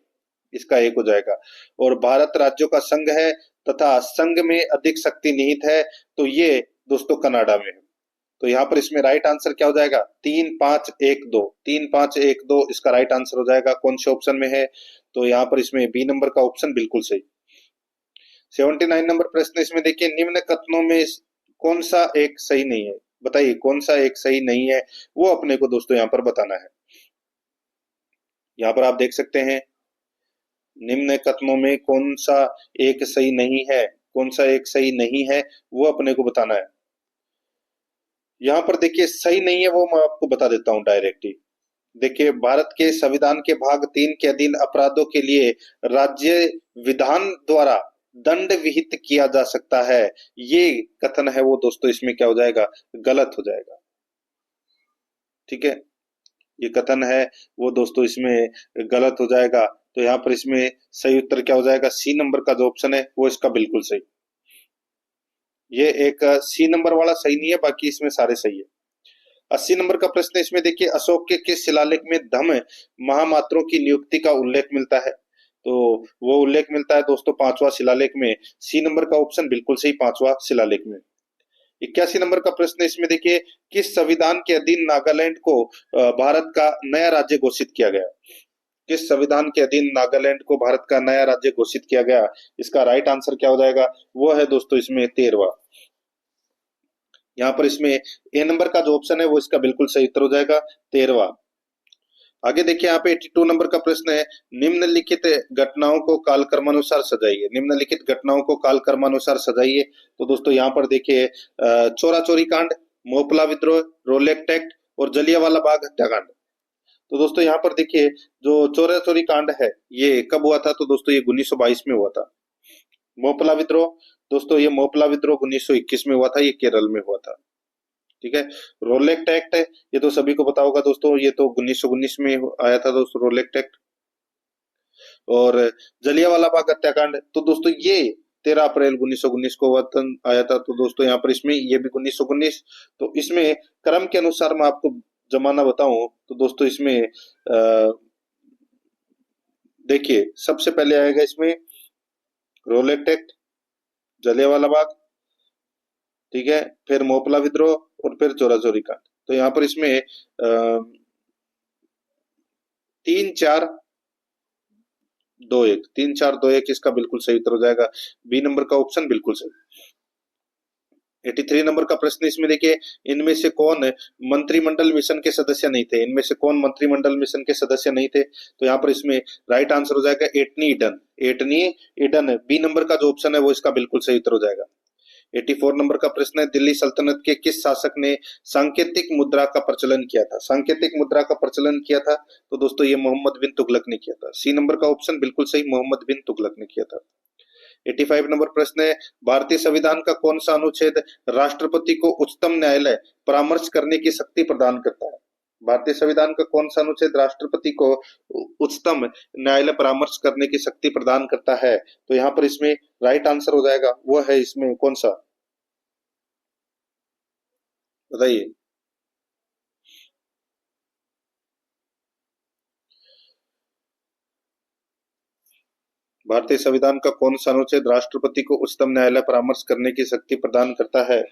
इसका 1 हो जाएगा। और भारत राज्यों का संघ है तथा संघ में अधिक शक्ति निहित है, तो ये दोस्तों कनाडा में है। तो यहाँ पर इसमें राइट आंसर क्या हो जाएगा? 3-5-1-2, 3-5-1-2 इसका राइट आंसर हो जाएगा। कौन से ऑप्शन में है? तो यहाँ पर इसमें बी नंबर का ऑप्शन बिल्कुल सही। 79 नंबर प्रश्न इसमें देखिए, निम्न कथनों में कौन सा एक सही नहीं है? बताइए कौन सा एक सही नहीं है, वो अपने को दोस्तों यहाँ पर बताना है। यहाँ पर आप देख सकते हैं निम्न कथनों में कौन सा एक सही नहीं है, कौन सा एक सही नहीं है वो अपने को बताना है। यहाँ पर देखिए सही नहीं है वो मैं आपको बता देता हूँ डायरेक्टली। देखिए, भारत के संविधान के भाग 3 के अधीन अपराधों के लिए राज्य विधान द्वारा दंड विहित किया जा सकता है, ये कथन है वो दोस्तों इसमें क्या हो जाएगा? गलत हो जाएगा। ठीक है, ये कथन है वो दोस्तों इसमें गलत हो जाएगा। तो यहाँ पर इसमें सही उत्तर क्या हो जाएगा? सी नंबर का जो ऑप्शन है वो इसका बिल्कुल सही। ये एक सी नंबर वाला सही नहीं है, बाकी इसमें सारे सही है। 80 नंबर का प्रश्न इसमें देखिए, अशोक के किस शिलालेख में धम महामात्रों की नियुक्ति का उल्लेख मिलता है? तो वो उल्लेख मिलता है दोस्तों 5वां शिलालेख में। सी नंबर का ऑप्शन बिल्कुल सही, 5वां शिलालेख में। 81 नंबर का प्रश्न इसमें देखिए, किस संविधान के अधीन नागालैंड को भारत का नया राज्य घोषित किया गया? किस संविधान के अधीन नागालैंड को भारत का नया राज्य घोषित किया गया? इसका राइट आंसर क्या हो जाएगा? वो है दोस्तों इसमें 13वां। यहाँ पर इसमें ए नंबर का जो ऑप्शन है वो इसका बिल्कुल सही उत्तर हो जाएगा, 13वां। आगे देखिए यहाँ पे 82 नंबर का प्रश्न है, निम्नलिखित घटनाओं को कालक्रमानुसार सजाइए। निम्नलिखित घटनाओं को कालक्रमानुसार सजाइए। तो दोस्तों यहाँ पर देखिए चोरा चोरी कांड, मोपला विद्रोह, रोलेक्ट एक्ट और जलियांवाला बाग हत्याकांड। तो दोस्तों यहाँ पर देखिए जो चोरा चोरी कांड है ये कब हुआ था? तो दोस्तों ये 1922 में हुआ था। मोपला विद्रोह, दोस्तों ये मोपला विद्रोह 1921 में हुआ था, ये केरल में हुआ था। ठीक है, रोलेक्ट एक्ट है, ये तो सभी को पता होगा दोस्तों, ये तो 1919 में आया था दोस्तों रोलेक्ट एक्ट। और जलियांवाला बाग हत्याकांड, तो दोस्तों ये 13 अप्रैल 1919 को आया था। तो दोस्तों यहाँ पर इसमें ये भी 1919। तो इसमें क्रम के अनुसार मैं आपको जमाना बताऊं तो दोस्तों इसमें देखिए सबसे पहले आएगा इसमें रोलेक्ट एक्ट, जलियांवाला बाग, ठीक है, फिर मोपला विद्रोह और फिर चोरा चोरी कांड। तो यहाँ पर इसमें 3-4-2-1, 3-4-2-1 इसका बिल्कुल सही उत्तर हो जाएगा। बी नंबर का ऑप्शन बिल्कुल सही। 83 नंबर का प्रश्न इसमें देखिए, इनमें से कौन मंत्रिमंडल मिशन के सदस्य नहीं थे? इनमें से कौन मंत्रिमंडल मिशन के सदस्य नहीं थे? तो यहाँ पर इसमें राइट आंसर हो जाएगा एटनी ईडन। एटनी ईडन, बी नंबर का जो ऑप्शन है वो इसका बिल्कुल सही उत्तर हो जाएगा। 84 नंबर का प्रश्न है, दिल्ली सल्तनत के किस शासक ने सांकेतिक मुद्रा का प्रचलन किया था? सांकेतिक मुद्रा का प्रचलन किया था तो दोस्तों ये मोहम्मद बिन तुगलक ने किया था। सी नंबर का ऑप्शन बिल्कुल सही, मोहम्मद बिन तुगलक ने किया था। 85 नंबर प्रश्न है, भारतीय संविधान का कौन सा अनुच्छेद राष्ट्रपति को उच्चतम न्यायालय परामर्श करने की शक्ति प्रदान करता है? भारतीय संविधान का कौन सा अनुच्छेद राष्ट्रपति को उच्चतम न्यायालय परामर्श करने की शक्ति प्रदान करता है? तो यहाँ पर इसमें राइट आंसर हो जाएगा वो है इसमें कौन सा? बताइए। भारतीय संविधान का कौन सा अनुच्छेद राष्ट्रपति को उच्चतम न्यायालय परामर्श करने की शक्ति प्रदान करता है?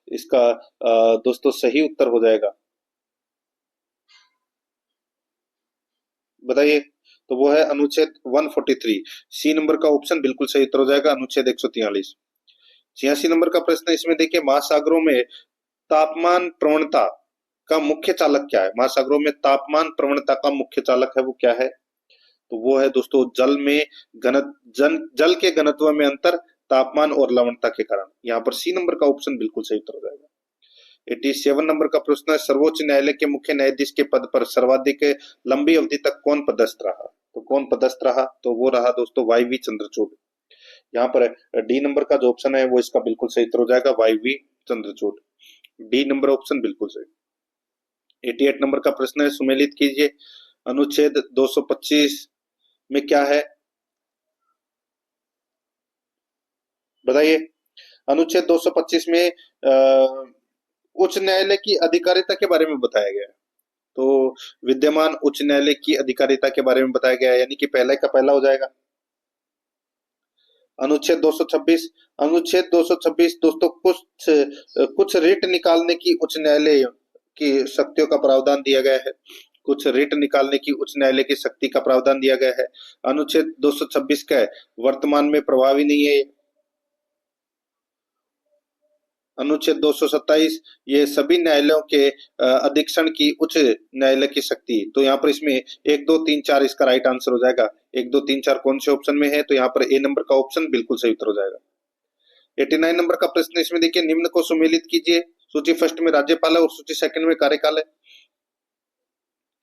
इसका दोस्तों सही उत्तर हो जाएगा, बताइए। तो वो है अनुच्छेद 143। सी नंबर का ऑप्शन बिल्कुल सही उत्तर हो जाएगा, अनुच्छेद 143। 86 नंबर का प्रश्न इसमें देखिए, महासागरों में तापमान प्रवणता का मुख्य चालक क्या है? महासागरों में तापमान प्रवणता का मुख्य चालक है वो क्या है? तो वो है दोस्तों जल में जल के घनत्व में अंतर, तापमान और लवणता के कारण। यहाँ पर सी नंबर का ऑप्शन बिल्कुल सही उत्तर हो जाएगा। 87 नंबर का प्रश्न है, सर्वोच्च न्यायालय के मुख्य न्यायाधीश के पद पर सर्वाधिक लंबी अवधि तक कौन पदस्थ रहा? तो कौन पदस्थ रहा? तो वो रहा दोस्तों वाई.वी. चंद्रचूड़। यहाँ पर डी नंबर का जो ऑप्शन है वो इसका बिल्कुल सही उत्तर हो जाएगा, वाई.वी. चंद्रचूड़। डी नंबर ऑप्शन बिल्कुल सही। 88 नंबर का प्रश्न है, सुमेलित कीजिए अनुच्छेद 225 में क्या है? बताइए। अनुच्छेद 225 में उच्च न्यायालय की अधिकारिता के बारे में बताया गया है। तो विद्यमान उच्च न्यायालय की अधिकारिता के बारे में बताया गया है, यानी कि पहले का पहला हो जाएगा। अनुच्छेद 226, अनुच्छेद 226 दोस्तों कुछ रिट निकालने की उच्च न्यायालय की शक्तियों का प्रावधान दिया गया है। कुछ रिट निकालने की उच्च न्यायालय की शक्ति का प्रावधान दिया गया है। अनुच्छेद 226 का वर्तमान में प्रभावी नहीं है। अनुच्छेद 227 ये सभी न्यायालयों के अधीक्षण की उच्च न्यायालय की शक्ति। तो यहाँ पर इसमें 1 2 3 4 इसका राइट आंसर हो जाएगा। 1 2 3 4 कौन से ऑप्शन में है? तो यहाँ पर ए नंबर का ऑप्शन बिल्कुल सही उत्तर हो जाएगा। 89 नंबर का प्रश्न इसमें देखिए, निम्न को सुमेलित कीजिए। सूची फर्स्ट में राज्यपाल है और सूची सेकंड में कार्यकाल है।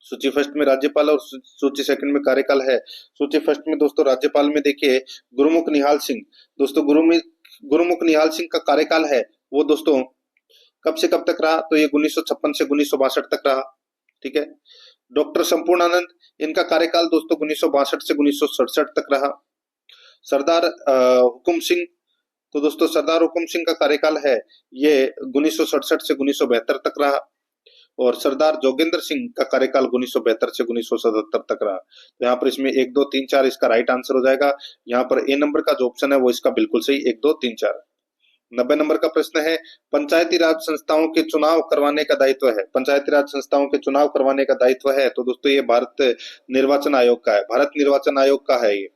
सूची फर्स्ट में राज्यपाल और सूची सेकंड में कार्यकाल है। सूची फर्स्ट में दोस्तों राज्यपाल में देखिए गुरुमुख निहाल सिंह। दोस्तों गुरुमुख निहाल सिंह का कार्यकाल है वो दोस्तों कब से कब तक रहा? तो ये 1956 से 1962 तक रहा। ठीक है। डॉक्टर संपूर्णानंद, इनका कार्यकाल दोस्तों 1962 से 1967 तक रहा। सरदार हुकुम सिंह, तो दोस्तों सरदार हुकुम सिंह का कार्यकाल है ये 1967 से 1972 तक रहा। और सरदार जोगेंद्र सिंह का कार्यकाल 1972 से 1977 तक रहा। तो यहाँ पर इसमें 1 2 3 4 इसका राइट आंसर हो जाएगा। यहाँ पर ए नंबर का जो ऑप्शन है वो इसका बिल्कुल सही, 1 2 3 4। 90 नंबर का प्रश्न है, पंचायती राज संस्थाओं के चुनाव करवाने का दायित्व है। पंचायती राज संस्थाओं के चुनाव करवाने का दायित्व है तो दोस्तों ये भारत निर्वाचन आयोग का है। भारत निर्वाचन आयोग का है ये।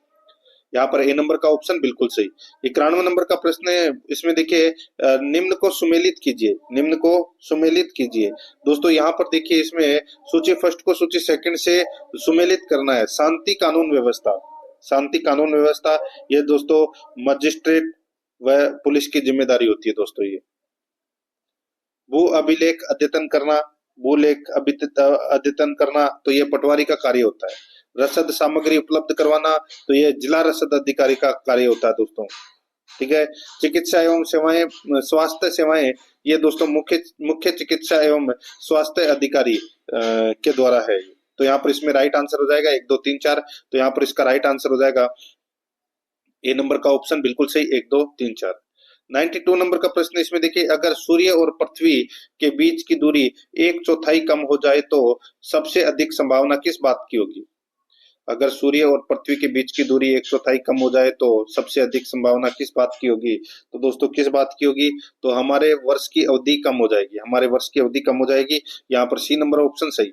यहाँ पर ए नंबर का ऑप्शन बिल्कुल सही। 91 नंबर का प्रश्न है, इसमें देखिए निम्न को सुमेलित कीजिए। निम्न को सुमेलित कीजिए। दोस्तों यहाँ पर देखिए इसमें सूची फर्स्ट को सूची सेकंड से सुमेलित करना है। शांति कानून व्यवस्था, शांति कानून व्यवस्था ये दोस्तों मजिस्ट्रेट व पुलिस की जिम्मेदारी होती है दोस्तों। ये भू अभिलेख अद्यतन करना, भूलेख अद्यतन करना तो ये पटवारी का कार्य होता है। रसद सामग्री उपलब्ध करवाना तो ये जिला रसद अधिकारी का कार्य होता है दोस्तों। ठीक है। चिकित्सा एवं सेवाएं, स्वास्थ्य सेवाएं ये दोस्तों मुख्य चिकित्सा एवं स्वास्थ्य अधिकारी के द्वारा है। तो यहाँ पर इसमें राइट आंसर हो जाएगा 1 2 3 4। तो यहाँ पर इसका राइट आंसर हो जाएगा ए नंबर का ऑप्शन बिल्कुल सही, 1 2 3 4। 92 नंबर का प्रश्न इसमें देखिए, अगर सूर्य और पृथ्वी के बीच की दूरी 1/4 कम हो जाए तो सबसे अधिक संभावना किस बात की होगी? अगर सूर्य और पृथ्वी के बीच की दूरी 1/4 कम हो जाए तो सबसे अधिक संभावना किस बात की होगी? तो दोस्तों किस बात की होगी? तो हमारे वर्ष की अवधि कम हो जाएगी। हमारे वर्ष की अवधि कम हो जाएगी। यहाँ पर सी नंबर ऑप्शन सही।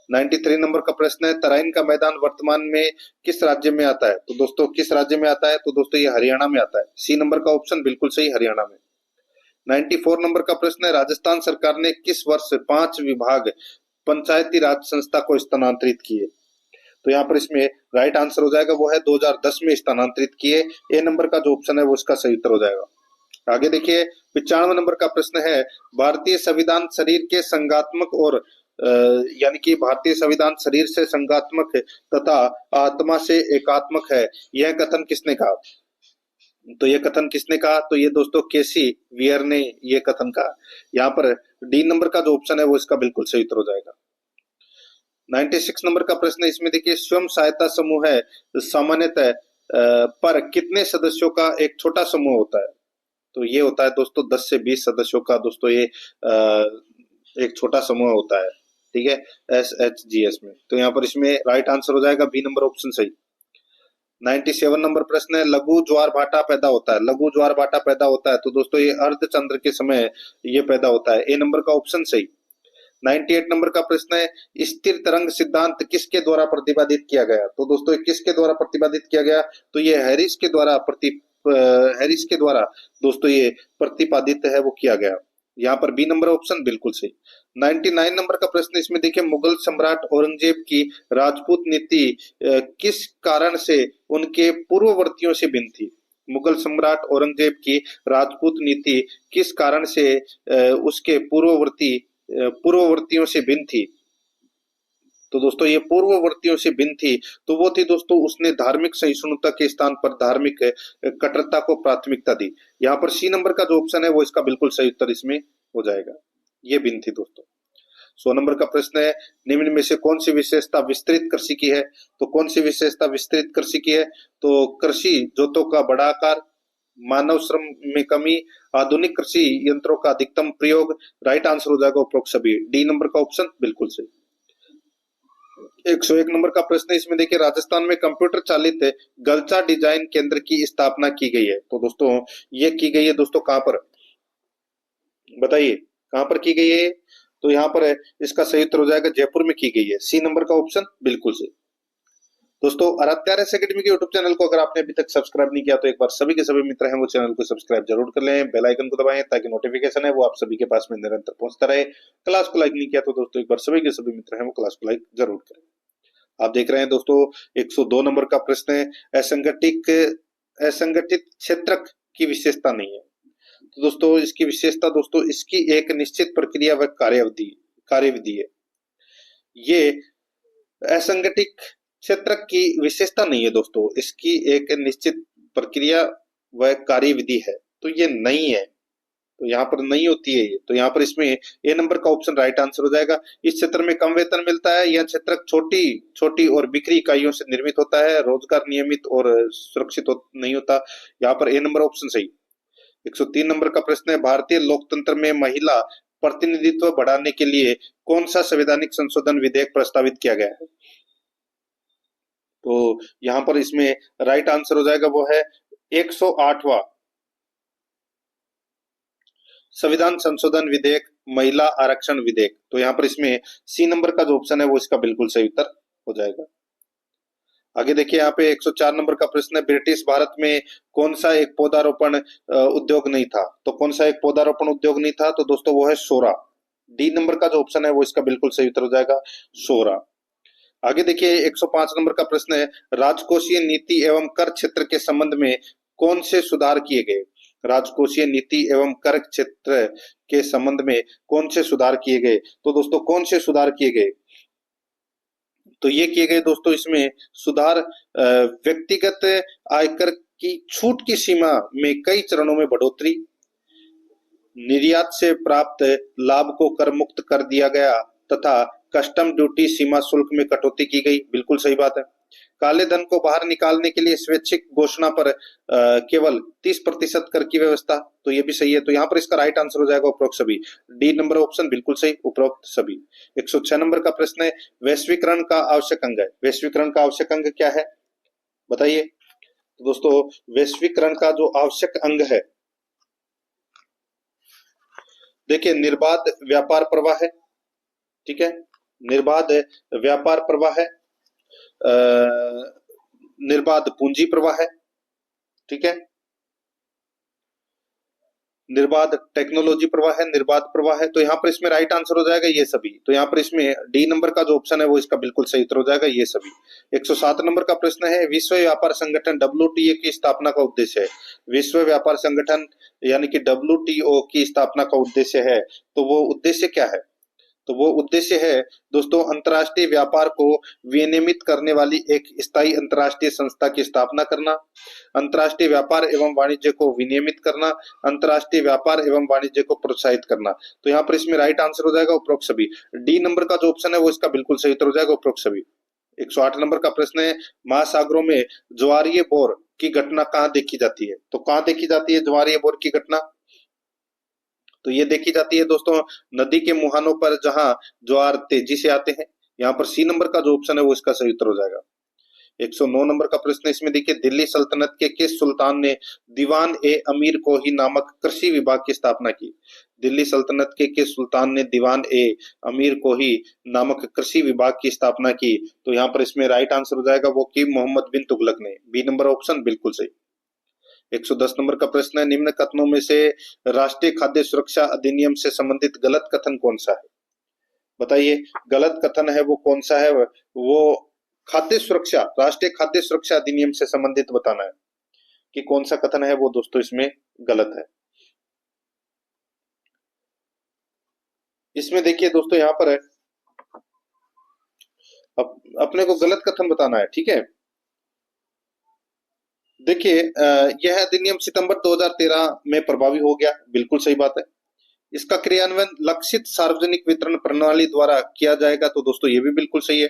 93 नंबर का प्रश्न है, तराइन का मैदान वर्तमान में किस राज्य में आता है? तो दोस्तों किस राज्य में आता है? तो दोस्तों ये हरियाणा में आता है। सी नंबर का ऑप्शन बिल्कुल सही, हरियाणा में। 94 नंबर का प्रश्न है, राजस्थान सरकार ने किस वर्ष 5 विभाग पंचायती राज संस्था को स्थानांतरित किए? तो यहाँ पर इसमें राइट आंसर हो जाएगा वो है 2010 में स्थानांतरित किए। ए नंबर का जो ऑप्शन है वो इसका सही उत्तर हो जाएगा। आगे देखिए 95 नंबर का प्रश्न है, भारतीय संविधान शरीर के संगात्मक और यानी कि भारतीय संविधान शरीर से संगात्मक तथा आत्मा से एकात्मक है, यह कथन किसने कहा? तो ये कथन किसने कहा? तो ये दोस्तों केसी वियर ने ये कथन कहा। यहाँ पर डी नंबर का जो ऑप्शन है वो इसका बिल्कुल सही उत्तर हो जाएगा। 96 नंबर का प्रश्न है, इसमें देखिए स्वयं सहायता समूह है सामान्यतः पर कितने सदस्यों का एक छोटा समूह होता है? तो ये होता है दोस्तों 10 से 20 सदस्यों का दोस्तों ये एक छोटा समूह होता है। ठीक है, SHGS में। तो यहाँ पर इसमें राइट आंसर हो जाएगा बी नंबर ऑप्शन सही। 97 नंबर प्रश्न है, लघु ज्वार भाटा पैदा होता है। लघु ज्वार भाटा पैदा होता है तो दोस्तों ये अर्धचंद्र के समय ये पैदा होता है। ए नंबर का ऑप्शन सही। 98 नंबर का प्रश्न है, स्थिर तरंग सिद्धांत किसके द्वारा प्रतिपादित किया गया? तो दोस्तों किसके द्वारा प्रतिपादित किया गया? तो ये हैरिस के द्वारा दोस्तों ये प्रतिपादित है वो किया गया। यहाँ पर बी नंबर ऑप्शन बिल्कुल सही। 99 नंबर का प्रश्न इसमें देखिए, मुगल सम्राट औरंगजेब की राजपूत नीति किस कारण से उनके पूर्ववर्तियों से भिन्न थी? मुगल सम्राट औरंगजेब की राजपूत नीति किस कारण से उसके पूर्ववर्तियों से भिन्न थी? तो दोस्तों ये पूर्ववर्तियों से भिन्न थी तो वो थी दोस्तों, उसने धार्मिक सहिष्णुता के स्थान पर धार्मिक कट्टरता को प्राथमिकता दी। यहाँ पर सी नंबर का जो ऑप्शन है वो इसका बिल्कुल सही उत्तर इसमें हो जाएगा। ये भिन्न थी दोस्तों। 100 नंबर का प्रश्न है, निम्न में से कौन सी विशेषता विस्तृत कृषि की है? तो कौन सी विशेषता विस्तृत कृषि की है? तो कृषि जोतों का बड़ा आकार, मानव श्रम में कमी, आधुनिक कृषि यंत्रों का अधिकतम प्रयोग। राइट आंसर हो जाएगा उपरोक्त सभी। डी नंबर का ऑप्शन बिल्कुल सही। 101 नंबर का प्रश्न है, इसमें देखिए राजस्थान में कंप्यूटर चालित गलचा डिजाइन केंद्र की स्थापना की गई है। तो दोस्तों ये की गई है दोस्तों कहां पर, बताइए कहां पर की गई है? तो यहाँ पर है, इसका सही उत्तर हो जाएगा जयपुर में की गई है। सी नंबर का ऑप्शन बिल्कुल सही। दोस्तों आराध्या आर एस अकेडमी के यूट्यूब चैनल को अगर आपने अभी तक सब्सक्राइब नहीं किया तो एक बार सभी के सभी मित्र हैं वो चैनल को सब्सक्राइब जरूर कर लें, बेल आइकन को दबाएं ताकि नोटिफिकेशन है वो आप सभी के पास में निरंतर पहुंचता रहे। क्लास को लाइक नहीं किया तो दोस्तों एक बार सभी के सभी मित्र हैं वो क्लास को लाइक जरूर करें। आप देख रहे हैं दोस्तों 102 नंबर का प्रश्न है, असंगठित क्षेत्रक की विशेषता नहीं है। तो दोस्तों इसकी विशेषता दोस्तों इसकी एक निश्चित प्रक्रिया व कार्यविधि है। ये असंगठित क्षेत्रक की विशेषता नहीं है दोस्तों, इसकी एक निश्चित प्रक्रिया व कार्यविधि है, तो ये नहीं है। तो यहाँ पर नहीं होती है ये, तो यहाँ पर इसमें ए नंबर का ऑप्शन राइट आंसर हो जाएगा। इस क्षेत्र में कम वेतन मिलता है, यह क्षेत्र छोटी छोटी और बिखरी इकाइयों से निर्मित होता है, रोजगार नियमित और सुरक्षित नहीं होता। यहाँ पर ए नंबर ऑप्शन सही। 103 नंबर का प्रश्न है, भारतीय लोकतंत्र में महिला प्रतिनिधित्व बढ़ाने के लिए कौन सा संवैधानिक संशोधन विधेयक प्रस्तावित किया गया है? तो यहाँ पर इसमें राइट आंसर हो जाएगा वो है 108वां संविधान संशोधन विधेयक, महिला आरक्षण विधेयक। तो यहाँ पर इसमें सी नंबर का जो ऑप्शन है वो इसका बिल्कुल सही उत्तर हो जाएगा। आगे देखिए यहाँ पे 104 नंबर का प्रश्न है, ब्रिटिश भारत में कौन सा एक पौधारोपण उद्योग नहीं था? तो कौन सा एक पौधारोपण उद्योग नहीं था? तो दोस्तों वो है सोरा। डी नंबर का जो ऑप्शन है वो इसका बिल्कुल सही उत्तर हो जाएगा, सोरा। आगे देखिए 105 नंबर का प्रश्न है, राजकोषीय नीति एवं कर क्षेत्र के संबंध में कौन से सुधार किए गए? राजकोषीय नीति एवं कर क्षेत्र के संबंध में कौन से सुधार किए गए? तो दोस्तों कौन से सुधार किए गए? तो ये किए गए दोस्तों इसमें सुधार व्यक्तिगत आयकर की छूट की सीमा में कई चरणों में बढ़ोतरी, निर्यात से प्राप्त लाभ को कर मुक्त कर दिया गया तथा कस्टम ड्यूटी सीमा शुल्क में कटौती की गई। बिल्कुल सही बात है। काले धन को बाहर निकालने के लिए स्वैच्छिक घोषणा पर केवल 30% कर की व्यवस्था, तो ये भी सही है। तो यहाँ पर इसका राइट आंसर हो जाएगा उपरोक्त सभी। डी नंबर ऑप्शन बिल्कुल सही, उपरोक्त सभी। 106 नंबर का प्रश्न है, वैश्वीकरण का आवश्यक अंग है। वैश्वीकरण का आवश्यक अंग क्या है बताइए? तो दोस्तों वैश्वीकरण का जो आवश्यक अंग है, देखिए निर्बाध व्यापार प्रवाह है, ठीक है, निर्बाध व्यापार प्रवाह है, निर्बाध पूंजी प्रवाह है, ठीक है, निर्बाध टेक्नोलॉजी प्रवाह है, निर्बाध प्रवाह है। तो यहाँ पर इसमें राइट आंसर हो जाएगा ये सभी। तो यहाँ पर इसमें डी नंबर का जो ऑप्शन है वो इसका बिल्कुल सही उत्तर हो जाएगा, ये सभी। 107 नंबर का प्रश्न है, विश्व व्यापार संगठन WTO की स्थापना का उद्देश्य है। विश्व व्यापार संगठन यानी कि WTO की स्थापना का उद्देश्य है, तो वो उद्देश्य क्या है? तो वो उद्देश्य है दोस्तों अंतर्राष्ट्रीय व्यापार को विनियमित करने वाली एक स्थायी अंतर्राष्ट्रीय संस्था की स्थापना करना, अंतर्राष्ट्रीय व्यापार एवं वाणिज्य को विनियमित करना, अंतर्राष्ट्रीय व्यापार एवं वाणिज्य को प्रोत्साहित करना। तो यहाँ पर इसमें राइट आंसर हो जाएगा उपरोक्त सभी। डी नंबर का जो ऑप्शन है वो इसका बिल्कुल सही उत्तर हो जाएगा, उपरोक्त सभी। 108 नंबर का प्रश्न है, महासागरों में ज्वारीय बोर की घटना कहाँ देखी जाती है? तो कहाँ देखी जाती है ज्वारीय बोर की घटना? तो ये देखी जाती है दोस्तों नदी के मुहानों पर जहां ज्वार तेजी से आते हैं। यहाँ पर सी नंबर का जो ऑप्शन है वो इसका सही उत्तर हो जाएगा। 109 नंबर का प्रश्न, इसमें देखिए दिल्ली सल्तनत के किस सुल्तान ने दीवान ए अमीर कोही नामक कृषि विभाग की स्थापना की? दिल्ली सल्तनत के किस सुल्तान ने दीवान ए अमीर कोही नामक कृषि विभाग की स्थापना की? तो यहाँ पर इसमें राइट आंसर हो जाएगा वो कि मोहम्मद बिन तुगलक ने। बी नंबर ऑप्शन बिल्कुल सही। 110 नंबर का प्रश्न है, निम्न कथनों में से राष्ट्रीय खाद्य सुरक्षा अधिनियम से संबंधित गलत कथन कौन सा है? बताइए गलत कथन है वो कौन सा है? वो खाद्य सुरक्षा, राष्ट्रीय खाद्य सुरक्षा अधिनियम से संबंधित बताना है कि कौन सा कथन है वो दोस्तों इसमें गलत है। इसमें देखिए दोस्तों यहाँ पर है अपने को गलत कथन बताना है, ठीक है। देखिए यह अधिनियम सितंबर 2013 में प्रभावी हो गया, बिल्कुल सही बात है। इसका क्रियान्वयन लक्षित सार्वजनिक वितरण प्रणाली द्वारा किया जाएगा, तो दोस्तों ये भी बिल्कुल सही है।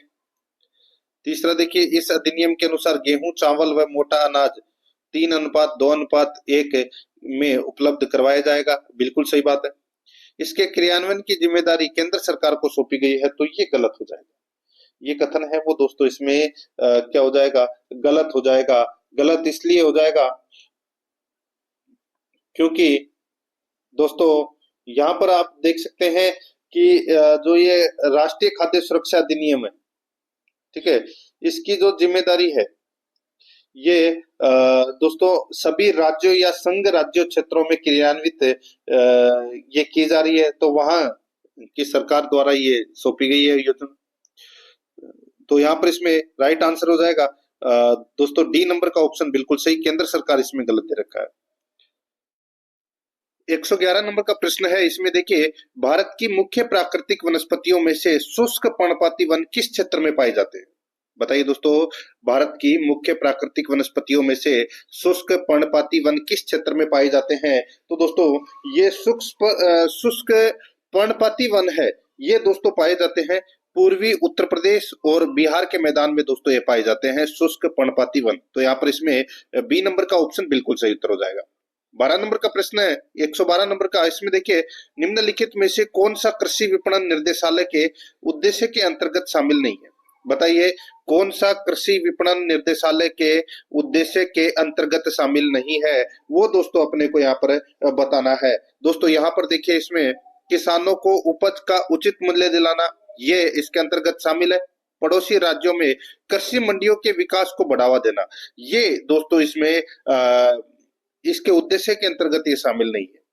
तीसरा देखिए इस अधिनियम के अनुसार गेहूं, चावल व मोटा अनाज 3:2:1 में उपलब्ध करवाया जाएगा, बिल्कुल सही बात है। इसके क्रियान्वयन की जिम्मेदारी केंद्र सरकार को सौंपी गई है, तो ये गलत हो जाएगा। ये कथन है वो दोस्तों इसमें क्या हो जाएगा, गलत हो जाएगा। गलत इसलिए हो जाएगा क्योंकि दोस्तों यहाँ पर आप देख सकते हैं कि जो ये राष्ट्रीय खाद्य सुरक्षा अधिनियम है, ठीक है, इसकी जो जिम्मेदारी है ये दोस्तों सभी राज्यों या संघ राज्यों क्षेत्रों में क्रियान्वित ये की जा रही है, तो वहां की सरकार द्वारा ये सौंपी गई है योजना। तो यहाँ पर इसमें राइट आंसर हो जाएगा दोस्तों डी नंबर का ऑप्शन बिल्कुल सही, केंद्र सरकार इसमें गलत दे रखा है। 111 नंबर का प्रश्न है, इसमें देखिए भारत की मुख्य प्राकृतिक वनस्पतियों में से शुष्क पर्णपाती वन किस क्षेत्र में पाए जाते हैं? बताइए दोस्तों, भारत की मुख्य प्राकृतिक वनस्पतियों में से शुष्क पर्णपाती वन किस क्षेत्र में पाए जाते हैं? तो दोस्तों ये शुष्क पर्णपाती वन है, ये दोस्तों पाए जाते हैं पूर्वी उत्तर प्रदेश और बिहार के मैदान में दोस्तों ये पाए जाते हैं शुष्क पर्णपाती वन। तो यहाँ पर इसमें बी नंबर का ऑप्शन बिल्कुल सही उत्तर हो जाएगा। 12 नंबर का प्रश्न है, 112 नंबर का, इसमें देखिए निम्नलिखित में से कौन सा कृषि विपणन निर्देशालय के उद्देश्य के अंतर्गत शामिल नहीं है? बताइए कौन सा कृषि विपणन निर्देशालय के उद्देश्य के अंतर्गत शामिल नहीं है, वो दोस्तों अपने को यहाँ पर बताना है। दोस्तों यहाँ पर देखिए इसमें किसानों को उपज का उचित मूल्य दिलाना, ये इसके अंतर्गत शामिल है। पड़ोसी राज्यों में कृषि मंडियों के विकास को बढ़ावा देना, ये दोस्तों इसमें इसके उद्देश्य के अंतर्गत ये शामिल नहीं है।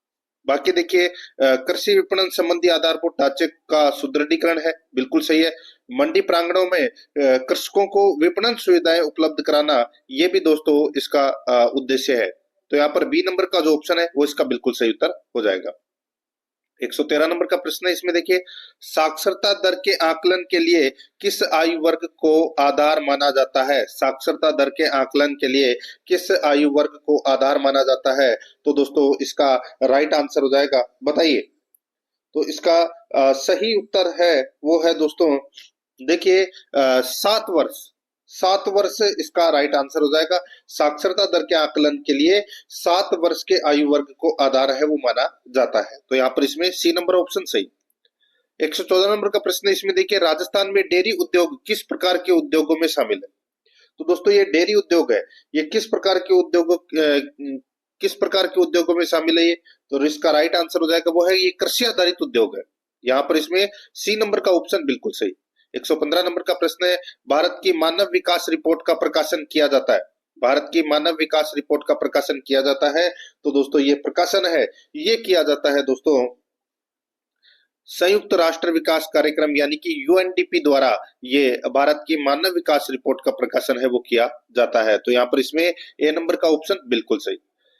बाकी देखिए कृषि विपणन संबंधी आधारभूत ढांचे का सुदृढ़ीकरण है, बिल्कुल सही है। मंडी प्रांगणों में कृषकों को विपणन सुविधाएं उपलब्ध कराना, ये भी दोस्तों इसका उद्देश्य है। तो यहाँ पर बी नंबर का जो ऑप्शन है वो इसका बिल्कुल सही उत्तर हो जाएगा। 113 नंबर का प्रश्न है, इसमें देखिए साक्षरता दर के आकलन के लिए किस आयु वर्ग को आधार माना जाता है? साक्षरता दर के आकलन के लिए किस आयु वर्ग को आधार माना जाता है? तो दोस्तों इसका राइट आंसर हो जाएगा, बताइए। तो इसका सही उत्तर है वो है दोस्तों देखिए 7 वर्ष। 7 वर्ष इसका राइट आंसर हो जाएगा। साक्षरता दर के आकलन के लिए 7 वर्ष के आयु वर्ग को आधार है वो माना जाता है। तो यहाँ पर इसमें सी नंबर ऑप्शन सही। 114 नंबर का प्रश्न, इसमें देखिए राजस्थान में डेयरी उद्योग किस प्रकार के उद्योगों में शामिल है? तो दोस्तों ये डेयरी उद्योग है, ये किस प्रकार के उद्योगों में शामिल है? ये तो इसका राइट आंसर हो जाएगा वो है ये कृषि आधारित उद्योग है। यहाँ पर इसमें सी नंबर का ऑप्शन बिल्कुल सही। 115 नंबर का प्रश्न है, भारत की मानव विकास रिपोर्ट का प्रकाशन किया जाता है। भारत की मानव विकास रिपोर्ट का प्रकाशन किया जाता है, तो दोस्तों ये प्रकाशन है ये किया जाता है दोस्तों संयुक्त राष्ट्र विकास कार्यक्रम यानी कि यूएनडीपी द्वारा ये भारत की मानव विकास रिपोर्ट का प्रकाशन है वो किया जाता है। तो यहाँ पर इसमें ए नंबर का ऑप्शन बिल्कुल सही।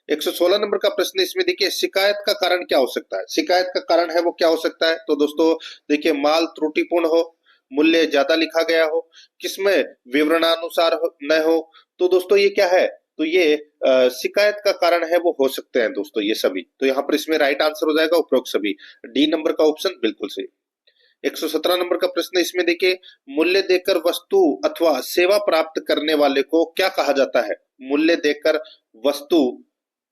116 नंबर का प्रश्न, इसमें देखिए शिकायत का कारण क्या हो सकता है? शिकायत का कारण है वो क्या हो सकता है? तो दोस्तों देखिए माल त्रुटिपूर्ण हो, मूल्य ज्यादा लिखा गया हो, किसमें विवरणानुसार न हो। तो दोस्तों ये क्या है? तो ये शिकायत का कारण है वो हो सकते हैं दोस्तों ये सभी। तो यहाँ पर इसमें राइट आंसर हो जाएगा उपरोक्त सभी, डी नंबर का ऑप्शन बिल्कुल सही। 117 नंबर का प्रश्न, इसमें देखिए मूल्य देकर वस्तु अथवा सेवा प्राप्त करने वाले को क्या कहा जाता है? मूल्य देकर वस्तु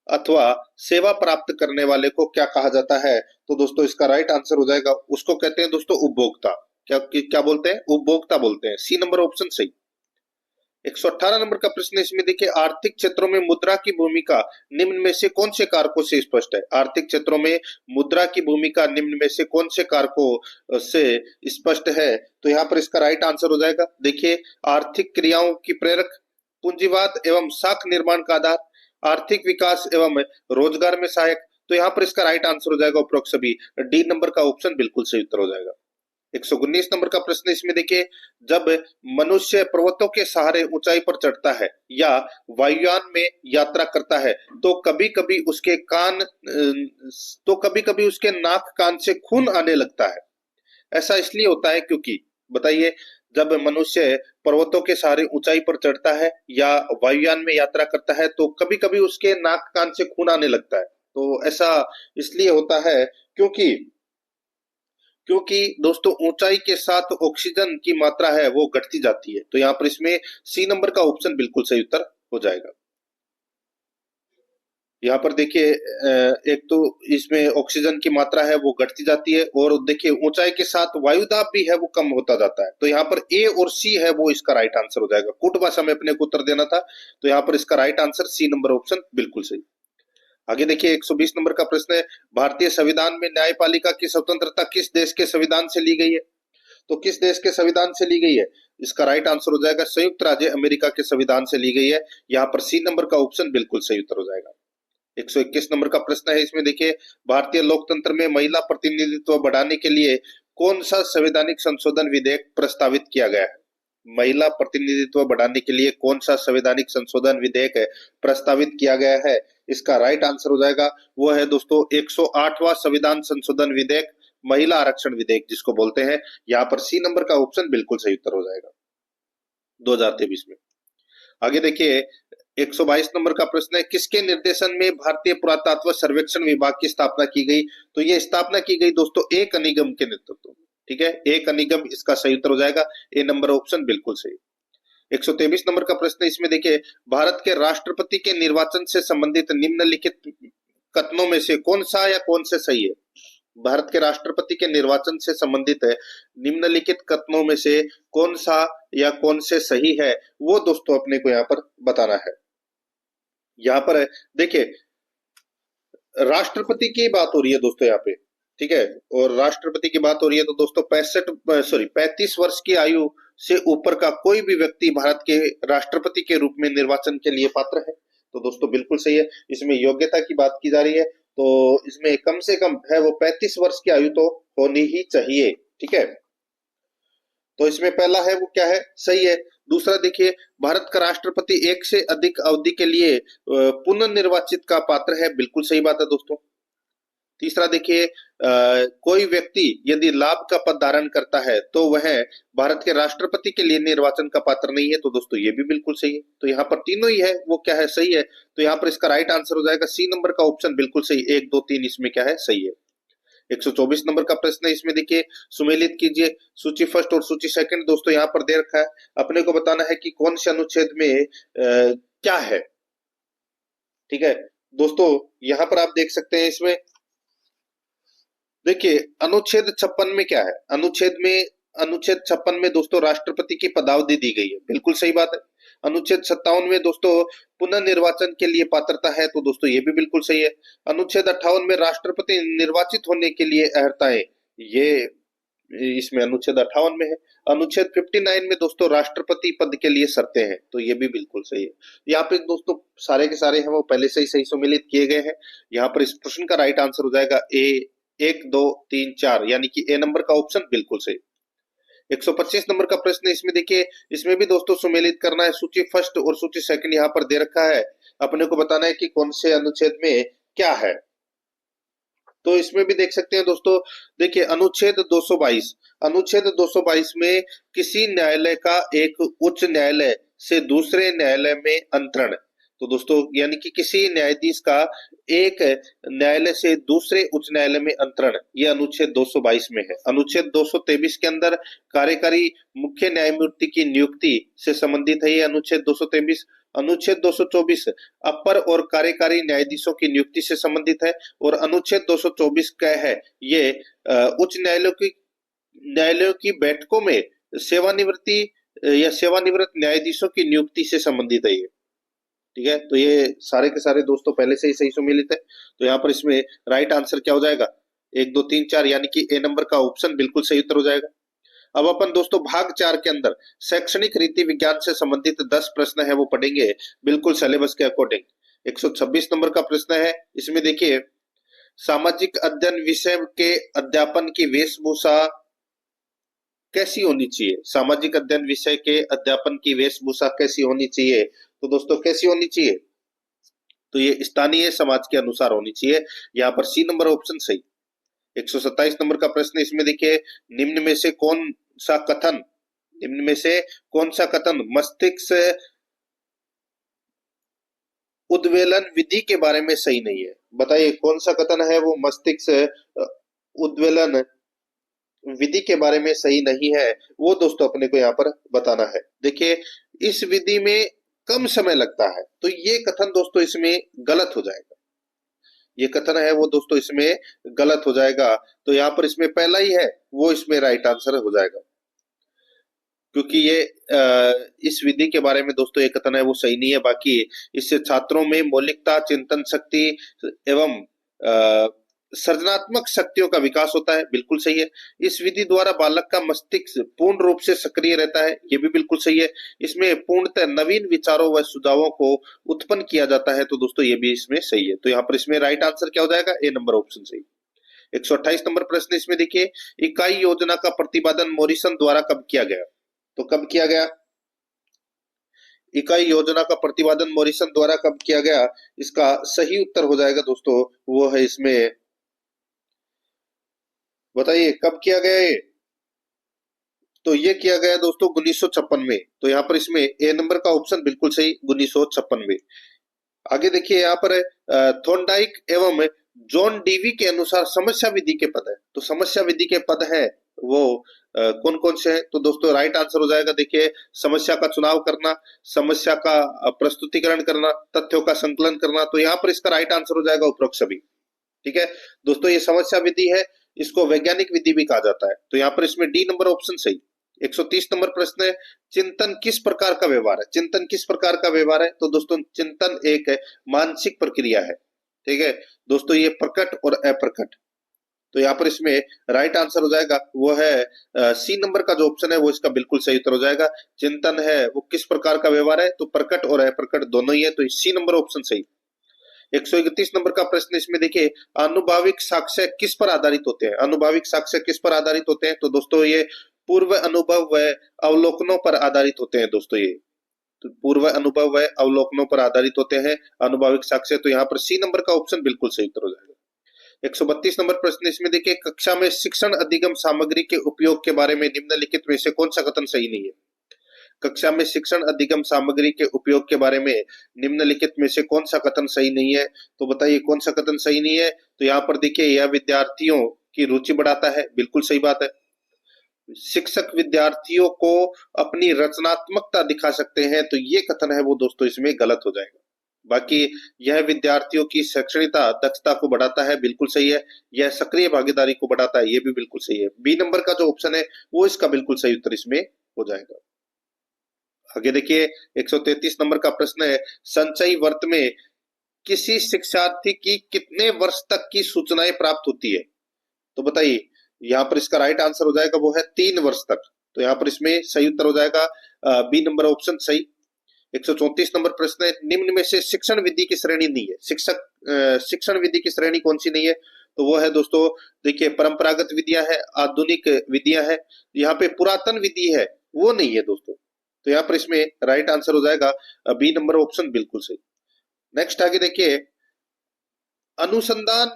अथवा सेवा प्राप्त करने वाले को क्या कहा जाता है? तो दोस्तों इसका राइट आंसर हो जाएगा, उसको कहते हैं दोस्तों उपभोक्ता। क्या बोलते हैं? उपभोक्ता बोलते हैं, सी नंबर ऑप्शन सही। 118 नंबर का प्रश्न, इसमें देखिए आर्थिक क्षेत्रों में मुद्रा की भूमिका निम्न में से कौन से कारकों से स्पष्ट है? आर्थिक क्षेत्रों में मुद्रा की भूमिका निम्न में से कौन से कारकों से स्पष्ट है? तो यहाँ पर इसका राइट आंसर हो जाएगा देखिए आर्थिक क्रियाओं की प्रेरक, पूंजीवाद एवं साख निर्माण का आधार, आर्थिक विकास एवं रोजगार में सहायक। तो यहाँ पर इसका राइट आंसर हो जाएगा उपरोक्त सभी, डी नंबर का ऑप्शन बिल्कुल सही उत्तर हो जाएगा। 119 नंबर का प्रश्न, इसमें देखिए जब मनुष्य पर्वतों के सहारे ऊंचाई पर चढ़ता है या वायुयान में यात्रा करता है तो कभी कभी उसके नाक कान से खून आने लगता है। ऐसा इसलिए होता है क्योंकि, बताइए, जब मनुष्य पर्वतों के सहारे ऊंचाई पर चढ़ता है या वायुयान में यात्रा करता है तो कभी कभी उसके नाक कान से खून आने लगता है। तो ऐसा इसलिए होता है क्योंकि दोस्तों ऊंचाई के साथ ऑक्सीजन की मात्रा है वो घटती जाती है। तो यहाँ पर इसमें सी नंबर का ऑप्शन बिल्कुल सही उत्तर हो जाएगा। यहाँ पर देखिए एक तो इसमें ऑक्सीजन की मात्रा है वो घटती जाती है, और देखिए ऊंचाई के साथ वायु दाब भी है वो कम होता जाता है। तो यहाँ पर ए और सी है वो इसका राइट आंसर हो जाएगा। कुट भाषा में अपने को उत्तर देना था, तो यहाँ पर इसका right answer C number option बिल्कुल सही। आगे देखिए 120 नंबर का प्रश्न है, भारतीय संविधान में न्यायपालिका की स्वतंत्रता किस देश के संविधान से ली गई है? तो किस देश के संविधान से ली गई है? इसका राइट आंसर हो जाएगा संयुक्त राज्य अमेरिका के संविधान से ली गई है। यहाँ पर सी नंबर का ऑप्शन बिल्कुल सही उत्तर हो जाएगा। 121 नंबर का प्रश्न है, इसमें देखिए भारतीय लोकतंत्र में महिला प्रतिनिधित्व बढ़ाने के लिए कौन सा संवैधानिक संशोधन विधेयक प्रस्तावित किया गया है? महिला प्रतिनिधित्व बढ़ाने के लिए कौन सा संवैधानिक संशोधन विधेयक प्रस्तावित किया गया है? इसका राइट आंसर हो जाएगा वो है दोस्तों 108वां संविधान संशोधन विधेयक, महिला आरक्षण विधेयक जिसको बोलते हैं। यहाँ पर सी नंबर का ऑप्शन बिल्कुल सही उत्तर हो जाएगा 2023 में। आगे देखिए 122 नंबर का प्रश्न है, किसके निर्देशन में भारतीय पुरातत्व सर्वेक्षण विभाग की स्थापना की गई? तो ये स्थापना की गई दोस्तों एक निगम के नेतृत्व में। ठीक है, एक निगम इसका सही उत्तर हो जाएगा, ए नंबर ऑप्शन बिल्कुल सही। 123 नंबर का प्रश्न है, इसमें देखिए भारत के राष्ट्रपति के निर्वाचन से संबंधित निम्नलिखित कथनों में से कौन सा या कौन से सही है? भारत के राष्ट्रपति के निर्वाचन से संबंधित है निम्नलिखित कथनों में से कौन सा या कौन से सही है, वो दोस्तों अपने को यहाँ पर बताना है। यहाँ पर देखिए राष्ट्रपति की बात हो रही है दोस्तों यहाँ पे, ठीक है, और राष्ट्रपति की बात हो रही है तो दोस्तों 35 वर्ष की आयु से ऊपर का कोई भी व्यक्ति भारत के राष्ट्रपति के रूप में निर्वाचन के लिए पात्र है। तो दोस्तों बिल्कुल सही है। इसमें योग्यता की बात की जा रही है, तो इसमें कम से कम है वो 35 वर्ष की आयु तो होनी ही चाहिए। ठीक है, तो इसमें पहला है वो क्या है, सही है। दूसरा देखिए भारत का राष्ट्रपति एक से अधिक अवधि के लिए पुनर्निर्वाचित का पात्र है, बिल्कुल सही बात है दोस्तों। तीसरा देखिए कोई व्यक्ति यदि लाभ का पद धारण करता है तो वह भारत के राष्ट्रपति के लिए निर्वाचन का पात्र नहीं है, तो दोस्तों ये भी बिल्कुल सही है। तो यहाँ पर तीनों ही है वो क्या है, सही है। तो यहाँ पर इसका राइट आंसर हो जाएगा सी नंबर का ऑप्शन बिल्कुल सही, 1 2 3 इसमें क्या है, सही है। 124 नंबर का प्रश्न है, इसमें देखिए सुमेलित कीजिए सूची फर्स्ट और सूची सेकंड। दोस्तों यहाँ पर दे रखा है, अपने को बताना है कि कौन से अनुच्छेद में क्या है। ठीक है दोस्तों, यहाँ पर आप देख सकते हैं, इसमें देखिए अनुच्छेद 56 में क्या है, अनुच्छेद 56 में दोस्तों राष्ट्रपति की पदावधि दी गई है, बिल्कुल सही बात है। अनुच्छेद 57 में दोस्तों पुनर्निर्वाचन के लिए पात्रता है, तो दोस्तों ये भी बिल्कुल सही है। अनुच्छेद 58 में राष्ट्रपति निर्वाचित होने के लिए अर्हताएं, ये इसमें अनुच्छेद 58 में है। अनुच्छेद 59 में दोस्तों राष्ट्रपति पद के लिए शर्तें हैं, तो ये भी बिल्कुल सही है। यहाँ पे दोस्तों सारे के सारे हैं वो पहले से ही सही सम्मिलित किए गए हैं। यहाँ पर इस प्रश्न का राइट आंसर हो जाएगा ए 1 2 3 4, यानी कि ए नंबर का ऑप्शन बिल्कुल सही। 125 नंबर का प्रश्न है, इसमें देखिए इसमें भी दोस्तों सुमेलित करना है सूची फर्स्ट और सूची सेकंड, यहाँ पर दे रखा है, अपने को बताना है कि कौन से अनुच्छेद में क्या है। तो इसमें भी देख सकते हैं दोस्तों, देखिए अनुच्छेद 222 में किसी न्यायालय का एक उच्च न्यायालय से दूसरे न्यायालय में अंतरण, तो दोस्तों यानी कि किसी न्यायाधीश का एक न्यायालय से दूसरे उच्च न्यायालय में अंतरण, यह अनुच्छेद 222 में है। अनुच्छेद 223 के अंदर कार्यकारी मुख्य न्यायमूर्ति की नियुक्ति से संबंधित है ये अनुच्छेद 223। अनुच्छेद 224 अपर और कार्यकारी न्यायाधीशों की नियुक्ति से संबंधित है, और अनुच्छेद 224 क्या है, ये उच्च न्यायालयों की बैठकों में सेवानिवृत्ति या सेवानिवृत्त न्यायाधीशों की नियुक्ति से संबंधित है ये। ठीक है, तो ये सारे के सारे दोस्तों पहले से ही सही सम्मिलित है। तो यहाँ पर इसमें राइट आंसर क्या हो जाएगा, 1 2 3 4, यानी कि ए नंबर का ऑप्शन बिल्कुल सही उत्तर हो जाएगा। अब अपन दोस्तों भाग 4 के अंदर शैक्षणिक रीति विज्ञान से संबंधित 10 प्रश्न है वो पढ़ेंगे बिल्कुल सिलेबस के अकॉर्डिंग। 126 नंबर का प्रश्न है, इसमें देखिए सामाजिक अध्ययन विषय के अध्यापन की वेशभूषा कैसी होनी चाहिए, सामाजिक अध्ययन विषय के अध्यापन की वेशभूषा कैसी होनी चाहिए, तो दोस्तों कैसी होनी चाहिए, तो ये स्थानीय समाज के अनुसार होनी चाहिए, यहाँ पर सी नंबर ऑप्शन सही। 127 नंबर का प्रश्न, इसमें देखिए निम्न में से कौन सा कथन मस्तिष्क उद्वेलन विधि के बारे में सही नहीं है, बताइए कौन सा कथन है वो मस्तिष्क उद्वेलन विधि के बारे में सही नहीं है, वो दोस्तों अपने को यहाँ पर बताना है। देखिए इस विधि में कम समय लगता है, तो ये कथन दोस्तों इसमें गलत हो जाएगा। ये कथन है वो दोस्तों इसमें गलत हो जाएगा। तो यहाँ पर इसमें पहला ही है वो इसमें राइट आंसर हो जाएगा, क्योंकि ये इस विधि के बारे में दोस्तों ये कथन है वो सही नहीं है। बाकी इससे छात्रों में मौलिकता, चिंतन शक्ति एवं सृजनात्मक शक्तियों का विकास होता है, बिल्कुल सही है। इस विधि द्वारा बालक का मस्तिष्क पूर्ण रूप से सक्रिय रहता है, ये भी बिल्कुल सही है। इसमें पूर्णतः नवीन विचारों व सुझावों को उत्पन्न किया जाता है, तो दोस्तों ये भी इसमें सही है। तो यहाँ पर इसमें राइट आंसर क्या हो जाएगा, ए नंबर ऑप्शन सही। 128 नंबर प्रश्न इसमें देखिए, इकाई योजना का प्रतिपादन मॉरिसन द्वारा कब किया गया? तो कब किया गया? इकाई योजना का प्रतिपादन मॉरिसन द्वारा कब किया गया? इसका सही उत्तर हो जाएगा दोस्तों, वो है इसमें, बताइए कब किया गया ये? तो ये किया गया दोस्तों 1956 में। तो यहाँ पर इसमें ए नंबर का ऑप्शन बिल्कुल सही, 1956 में। आगे देखिए यहाँ पर थॉर्नडाइक एवं जॉन डीवी के अनुसार समस्या विधि के पद है। तो समस्या विधि के पद है वो कौन कौन से हैं? तो दोस्तों राइट आंसर हो जाएगा, देखिए, समस्या का चुनाव करना, समस्या का प्रस्तुतिकरण करना, तथ्यों का संकलन करना। तो यहाँ पर इसका राइट आंसर हो जाएगा उपरोक्त सभी। ठीक है दोस्तों, ये समस्या विधि है, इसको वैज्ञानिक विधि भी कहा जाता है। तो यहाँ पर इसमें डी नंबर ऑप्शन सही। 130 नंबर प्रश्न है, चिंतन किस प्रकार का व्यवहार है? चिंतन किस प्रकार का व्यवहार है? तो दोस्तों चिंतन एक मानसिक प्रक्रिया है। ठीक है दोस्तों, ये प्रकट और अप्रकट। तो यहाँ पर इसमें राइट आंसर हो जाएगा वो है सी नंबर का जो ऑप्शन है वो इसका बिल्कुल सही उत्तर हो जाएगा। चिंतन है वो किस प्रकार का व्यवहार है? तो प्रकट और अप्रकट दोनों ही है, तो सी नंबर ऑप्शन सही। 131 नंबर का प्रश्न इसमें देखिए, अनुभाविक साक्ष्य किस पर आधारित होते हैं? अनुभाविक साक्ष्य किस पर आधारित होते हैं? तो दोस्तों ये पूर्व अनुभव व अवलोकनों पर आधारित होते हैं दोस्तों। ये तो पूर्व अनुभव व अवलोकनों पर आधारित होते हैं अनुभाविक साक्ष्य। तो यहाँ पर सी नंबर का ऑप्शन बिल्कुल सही उत्तर हो जाएगा। 132 नंबर प्रश्न इसमें देखिए, कक्षा में शिक्षण अधिगम सामग्री के उपयोग के बारे में निम्नलिखित में से कौन सा कथन सही नहीं है? कक्षा में शिक्षण अधिगम सामग्री के उपयोग के बारे में निम्नलिखित में से कौन सा कथन सही नहीं है? तो बताइए कौन सा कथन सही नहीं है? तो यहाँ पर देखिए, यह विद्यार्थियों की रुचि बढ़ाता है, बिल्कुल सही बात है। शिक्षक विद्यार्थियों को अपनी रचनात्मकता दिखा सकते हैं, तो ये कथन है वो दोस्तों इसमें गलत हो जाएगा। बाकी यह विद्यार्थियों की शैक्षणिकता दक्षता को बढ़ाता है, बिल्कुल सही है। यह सक्रिय भागीदारी को बढ़ाता है, ये भी बिल्कुल सही है। बी नंबर का जो ऑप्शन है वो इसका बिल्कुल सही उत्तर इसमें हो जाएगा। आगे देखिए, 133 नंबर का प्रश्न है, संचयी वर्त में किसी शिक्षार्थी की कितने वर्ष तक की सूचनाएं प्राप्त होती है? तो बताइए, यहाँ पर इसका राइट आंसर हो जाएगा वो है 3 वर्ष तक। तो यहाँ पर इसमें सही उत्तर हो जाएगा बी नंबर ऑप्शन सही। 134 नंबर प्रश्न है, निम्न में से शिक्षण विधि की श्रेणी नहीं है। शिक्षण विधि की श्रेणी कौन सी नहीं है? तो वो है दोस्तों, देखिए, परंपरागत विधियां है, आधुनिक विधियां है। यहाँ पे पुरातन विधि है वो नहीं है दोस्तों। तो यहाँ पर इसमें राइट आंसर हो जाएगा बी नंबर ऑप्शन बिल्कुल सही। नेक्स्ट आगे देखिए, अनुसंधान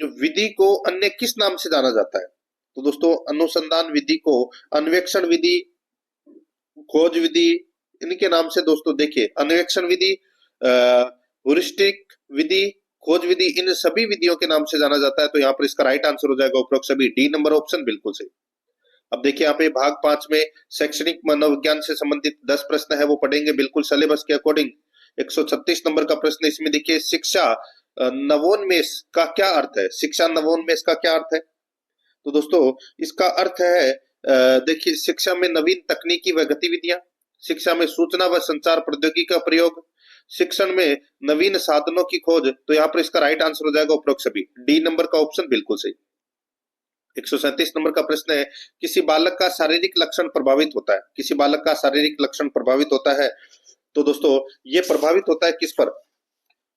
विधि को अन्य किस नाम से जाना जाता है? तो दोस्तों अनुसंधान विधि को अन्वेक्षण विधि, खोज विधि, इनके नाम से दोस्तों देखिए, अन्वेक्षण विधि, ह्यूरिस्टिक विधि, खोज विधि, इन सभी विधियों के नाम से जाना जाता है। तो यहाँ पर इसका राइट आंसर हो जाएगा उपरोक्त सभी, डी नंबर ऑप्शन बिल्कुल सही। अब देखिए यहाँ पे भाग 5 में शैक्षणिक मनोविज्ञान से संबंधित 10 प्रश्न है वो पढ़ेंगे बिल्कुल सिलेबस के अकॉर्डिंग। 136 नंबर का प्रश्न इसमें देखिए, शिक्षा नवोन्मेष का क्या अर्थ है? शिक्षा नवोन्मेष का क्या अर्थ है? तो दोस्तों इसका अर्थ है, देखिए, शिक्षा में नवीन तकनीकी व गतिविधियां, शिक्षा में सूचना व संचार प्रौद्योगिकी का प्रयोग, शिक्षण में नवीन साधनों की खोज। तो यहाँ पर इसका राइट आंसर हो जाएगा उपरोक्त सभी, डी नंबर का ऑप्शन बिल्कुल सही। 137 नंबर का प्रश्न है, किसी बालक का शारीरिक लक्षण प्रभावित होता है। किसी बालक का शारीरिक लक्षण प्रभावित होता है, तो दोस्तों ये प्रभावित होता है किस पर?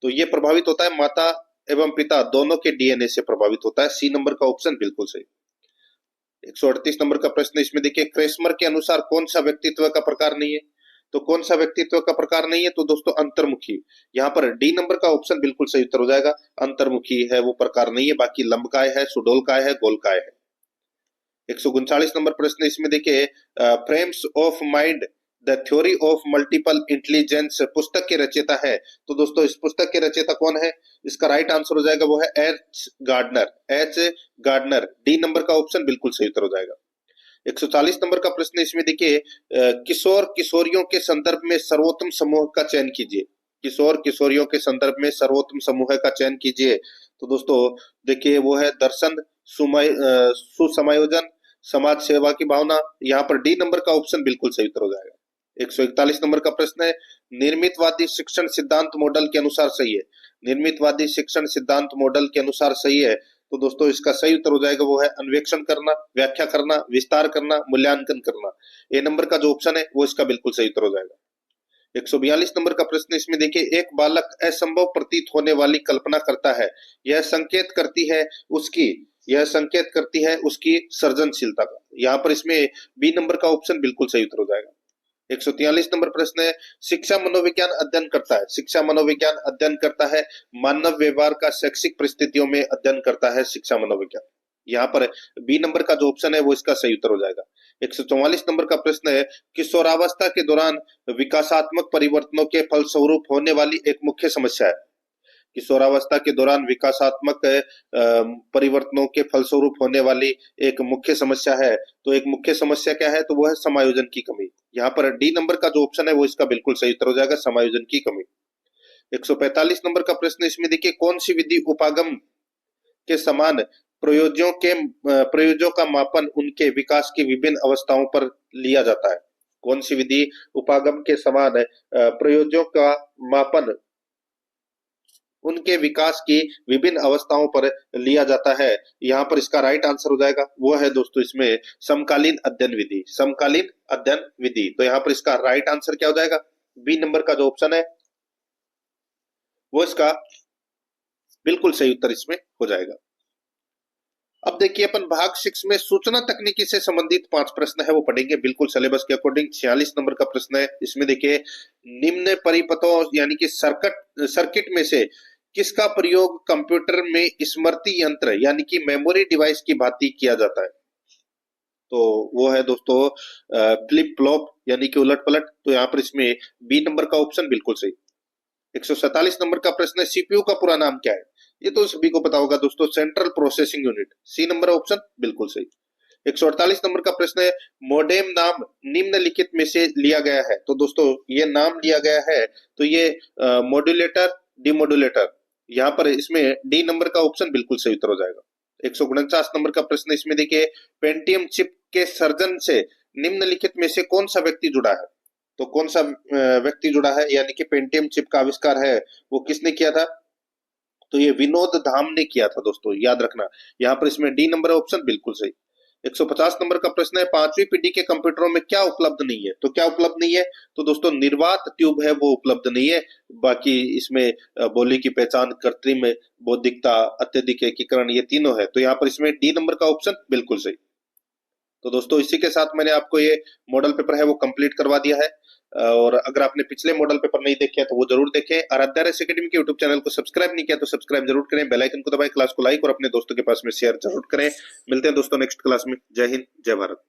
तो ये प्रभावित होता है माता एवं पिता दोनों के डीएनए से प्रभावित होता है, सी नंबर का ऑप्शन बिल्कुल सही। 138 नंबर का प्रश्न इसमें देखिए, क्रेस्मर के अनुसार कौन सा व्यक्तित्व का प्रकार नहीं है? तो कौन सा व्यक्तित्व का प्रकार नहीं है? तो दोस्तों अंतर्मुखी। यहाँ पर डी नंबर का ऑप्शन बिल्कुल सही उत्तर हो जाएगा, अंतर्मुखी है वो प्रकार नहीं है। बाकी लंबकाय है, सुडोलकाय है, गोलकाय है। 139 नंबर प्रश्न इसमें देखिए, frames of mind the theory of multiple intelligence पुस्तक के रचयिता है। तो दोस्तों इस पुस्तक के रचयिता कौन है? इसका राइट आंसर हो जाएगा वो है H Gardner, H Gardner, D number का ऑप्शन बिल्कुल सही उत्तर हो जाएगा। 140 नंबर का प्रश्न इसमें देखिए, किशोर किशोरियों के संदर्भ में सर्वोत्तम समूह का चयन कीजिए। किशोर किशोरियों के संदर्भ में सर्वोत्तम समूह का चयन कीजिए। तो दोस्तों देखिए वो है दर्शन, सुसमायोजन, समाज सेवा की भावना। यहाँ पर डी नंबर का ऑप्शन बिल्कुल सही उत्तर हो जाएगा। 141 नंबर का प्रश्न है, निर्मितवादी शिक्षण सिद्धांत मॉडल के अनुसार सही है। निर्मितवादी शिक्षण सिद्धांत मॉडल के अनुसार सही है, तो दोस्तों इसका सही उत्तर हो जाएगा वो है अन्वेषण करना, व्याख्या करना, विस्तार करना, मूल्यांकन करना। ए नंबर का जो ऑप्शन है वो इसका बिल्कुल सही उत्तर हो जाएगा। 142 नंबर का प्रश्न इसमें देखिए, एक बालक असंभव प्रतीत होने वाली कल्पना करता है, यह संकेत करती है उसकी सृजनशीलता का। यहाँ पर इसमें बी नंबर का ऑप्शन बिल्कुल सही उत्तर हो जाएगा। 143 नंबर प्रश्न है, शिक्षा मनोविज्ञान अध्ययन करता है। शिक्षा मनोविज्ञान अध्ययन करता है मानव व्यवहार का शैक्षिक परिस्थितियों में अध्ययन करता है शिक्षा मनोविज्ञान। यहाँ पर बी नंबर का जो ऑप्शन है वो इसका सही उत्तर हो जाएगा। 144 नंबर का प्रश्न है, किशोरावस्था के दौरान विकासात्मक परिवर्तनों के फलस्वरूप होने वाली एक मुख्य समस्या है। किशोरावस्था के दौरान विकासात्मक परिवर्तनों के फलस्वरूप होने वाली एक मुख्य समस्या है। तो एक मुख्य समस्या क्या है, तो वो है समायोजन की कमी। यहाँ पर डी नंबर का जो ऑप्शन है वो इसका बिल्कुल सही उत्तर हो जाएगा, समायोजन की कमी। 145 नंबर का प्रश्न इसमें देखिए, कौन सी विधि उपागम के समान प्रयोजों का मापन उनके विकास की विभिन्न अवस्थाओं पर लिया जाता है। कौन सी विधि उपागम के समान प्रयोजों का मापन उनके विकास की विभिन्न अवस्थाओं पर लिया जाता है। यहाँ पर इसका राइट आंसर हो जाएगा वो है दोस्तों इसमें समकालीन अध्ययन विधि। समकालीन अध्ययन विधि, तो यहाँ पर इसका राइट आंसर क्या हो जाएगा, बी नंबर का जो ऑप्शन है वो इसका बिल्कुल सही उत्तर इसमें हो जाएगा। अब देखिए अपन भाग 6 में सूचना तकनीकी से संबंधित 5 प्रश्न है वो पढ़ेंगे बिल्कुल सिलेबस के अकॉर्डिंग। 46 नंबर का प्रश्न है, इसमें देखिए निम्न परिपथों यानी कि सर्किट में से किसका प्रयोग कंप्यूटर में स्मृति यंत्र यानी कि मेमोरी डिवाइस की भांति किया जाता है। तो वो है दोस्तों फ्लिप फ्लॉप यानी कि उलट पलट। तो यहाँ पर इसमें बी नंबर का ऑप्शन बिल्कुल सही। 147 नंबर का प्रश्न है, सीपीयू का पूरा नाम क्या है। ये तो सभी को पता होगा दोस्तों, central processing unit. C number option बिल्कुल सही। 148 नंबर का प्रश्न है, मोडेम नाम निम्नलिखित में से लिया गया है। तो दोस्तों ये नाम लिया गया है तो ये मॉड्यूलेटर, डिमोडुलेटर। यहाँ पर इसमें डी नंबर का ऑप्शन बिल्कुल सही उत्तर हो जाएगा। 149 नंबर का प्रश्न इसमें देखिए, पेंटियम चिप के सर्जन से निम्नलिखित में से कौन सा व्यक्ति जुड़ा है। तो कौन सा व्यक्ति जुड़ा है, यानी कि पेंटियम चिप का आविष्कार है वो किसने किया था, तो ये विनोद धाम ने किया था दोस्तों, याद रखना। यहाँ पर इसमें डी नंबर ऑप्शन बिल्कुल सही। 150 नंबर का प्रश्न है, 5वीं पीढ़ी के कंप्यूटरों में क्या उपलब्ध नहीं है। तो क्या उपलब्ध नहीं है, तो दोस्तों निर्वात ट्यूब है वो उपलब्ध नहीं है। बाकी इसमें बोली की पहचान, कृत्रिम बौद्धिकता, अत्यधिक एकीकरण, ये तीनों है। तो यहाँ पर इसमें डी नंबर का ऑप्शन बिल्कुल सही। तो दोस्तों इसी के साथ मैंने आपको ये मॉडल पेपर है वो कंप्लीट करवा दिया है। और अगर आपने पिछले मॉडल पेपर नहीं देखे हैं तो वो जरूर देखें। आराध्या रेस एकेडमी के यूट्यूब चैनल को सब्सक्राइब नहीं किया तो सब्सक्राइब जरूर करें, बेल आइकन को दबाएं, क्लास को लाइक और अपने दोस्तों के पास में शेयर जरूर करें। मिलते हैं दोस्तों नेक्स्ट क्लास में। जय हिंद, जय भारत।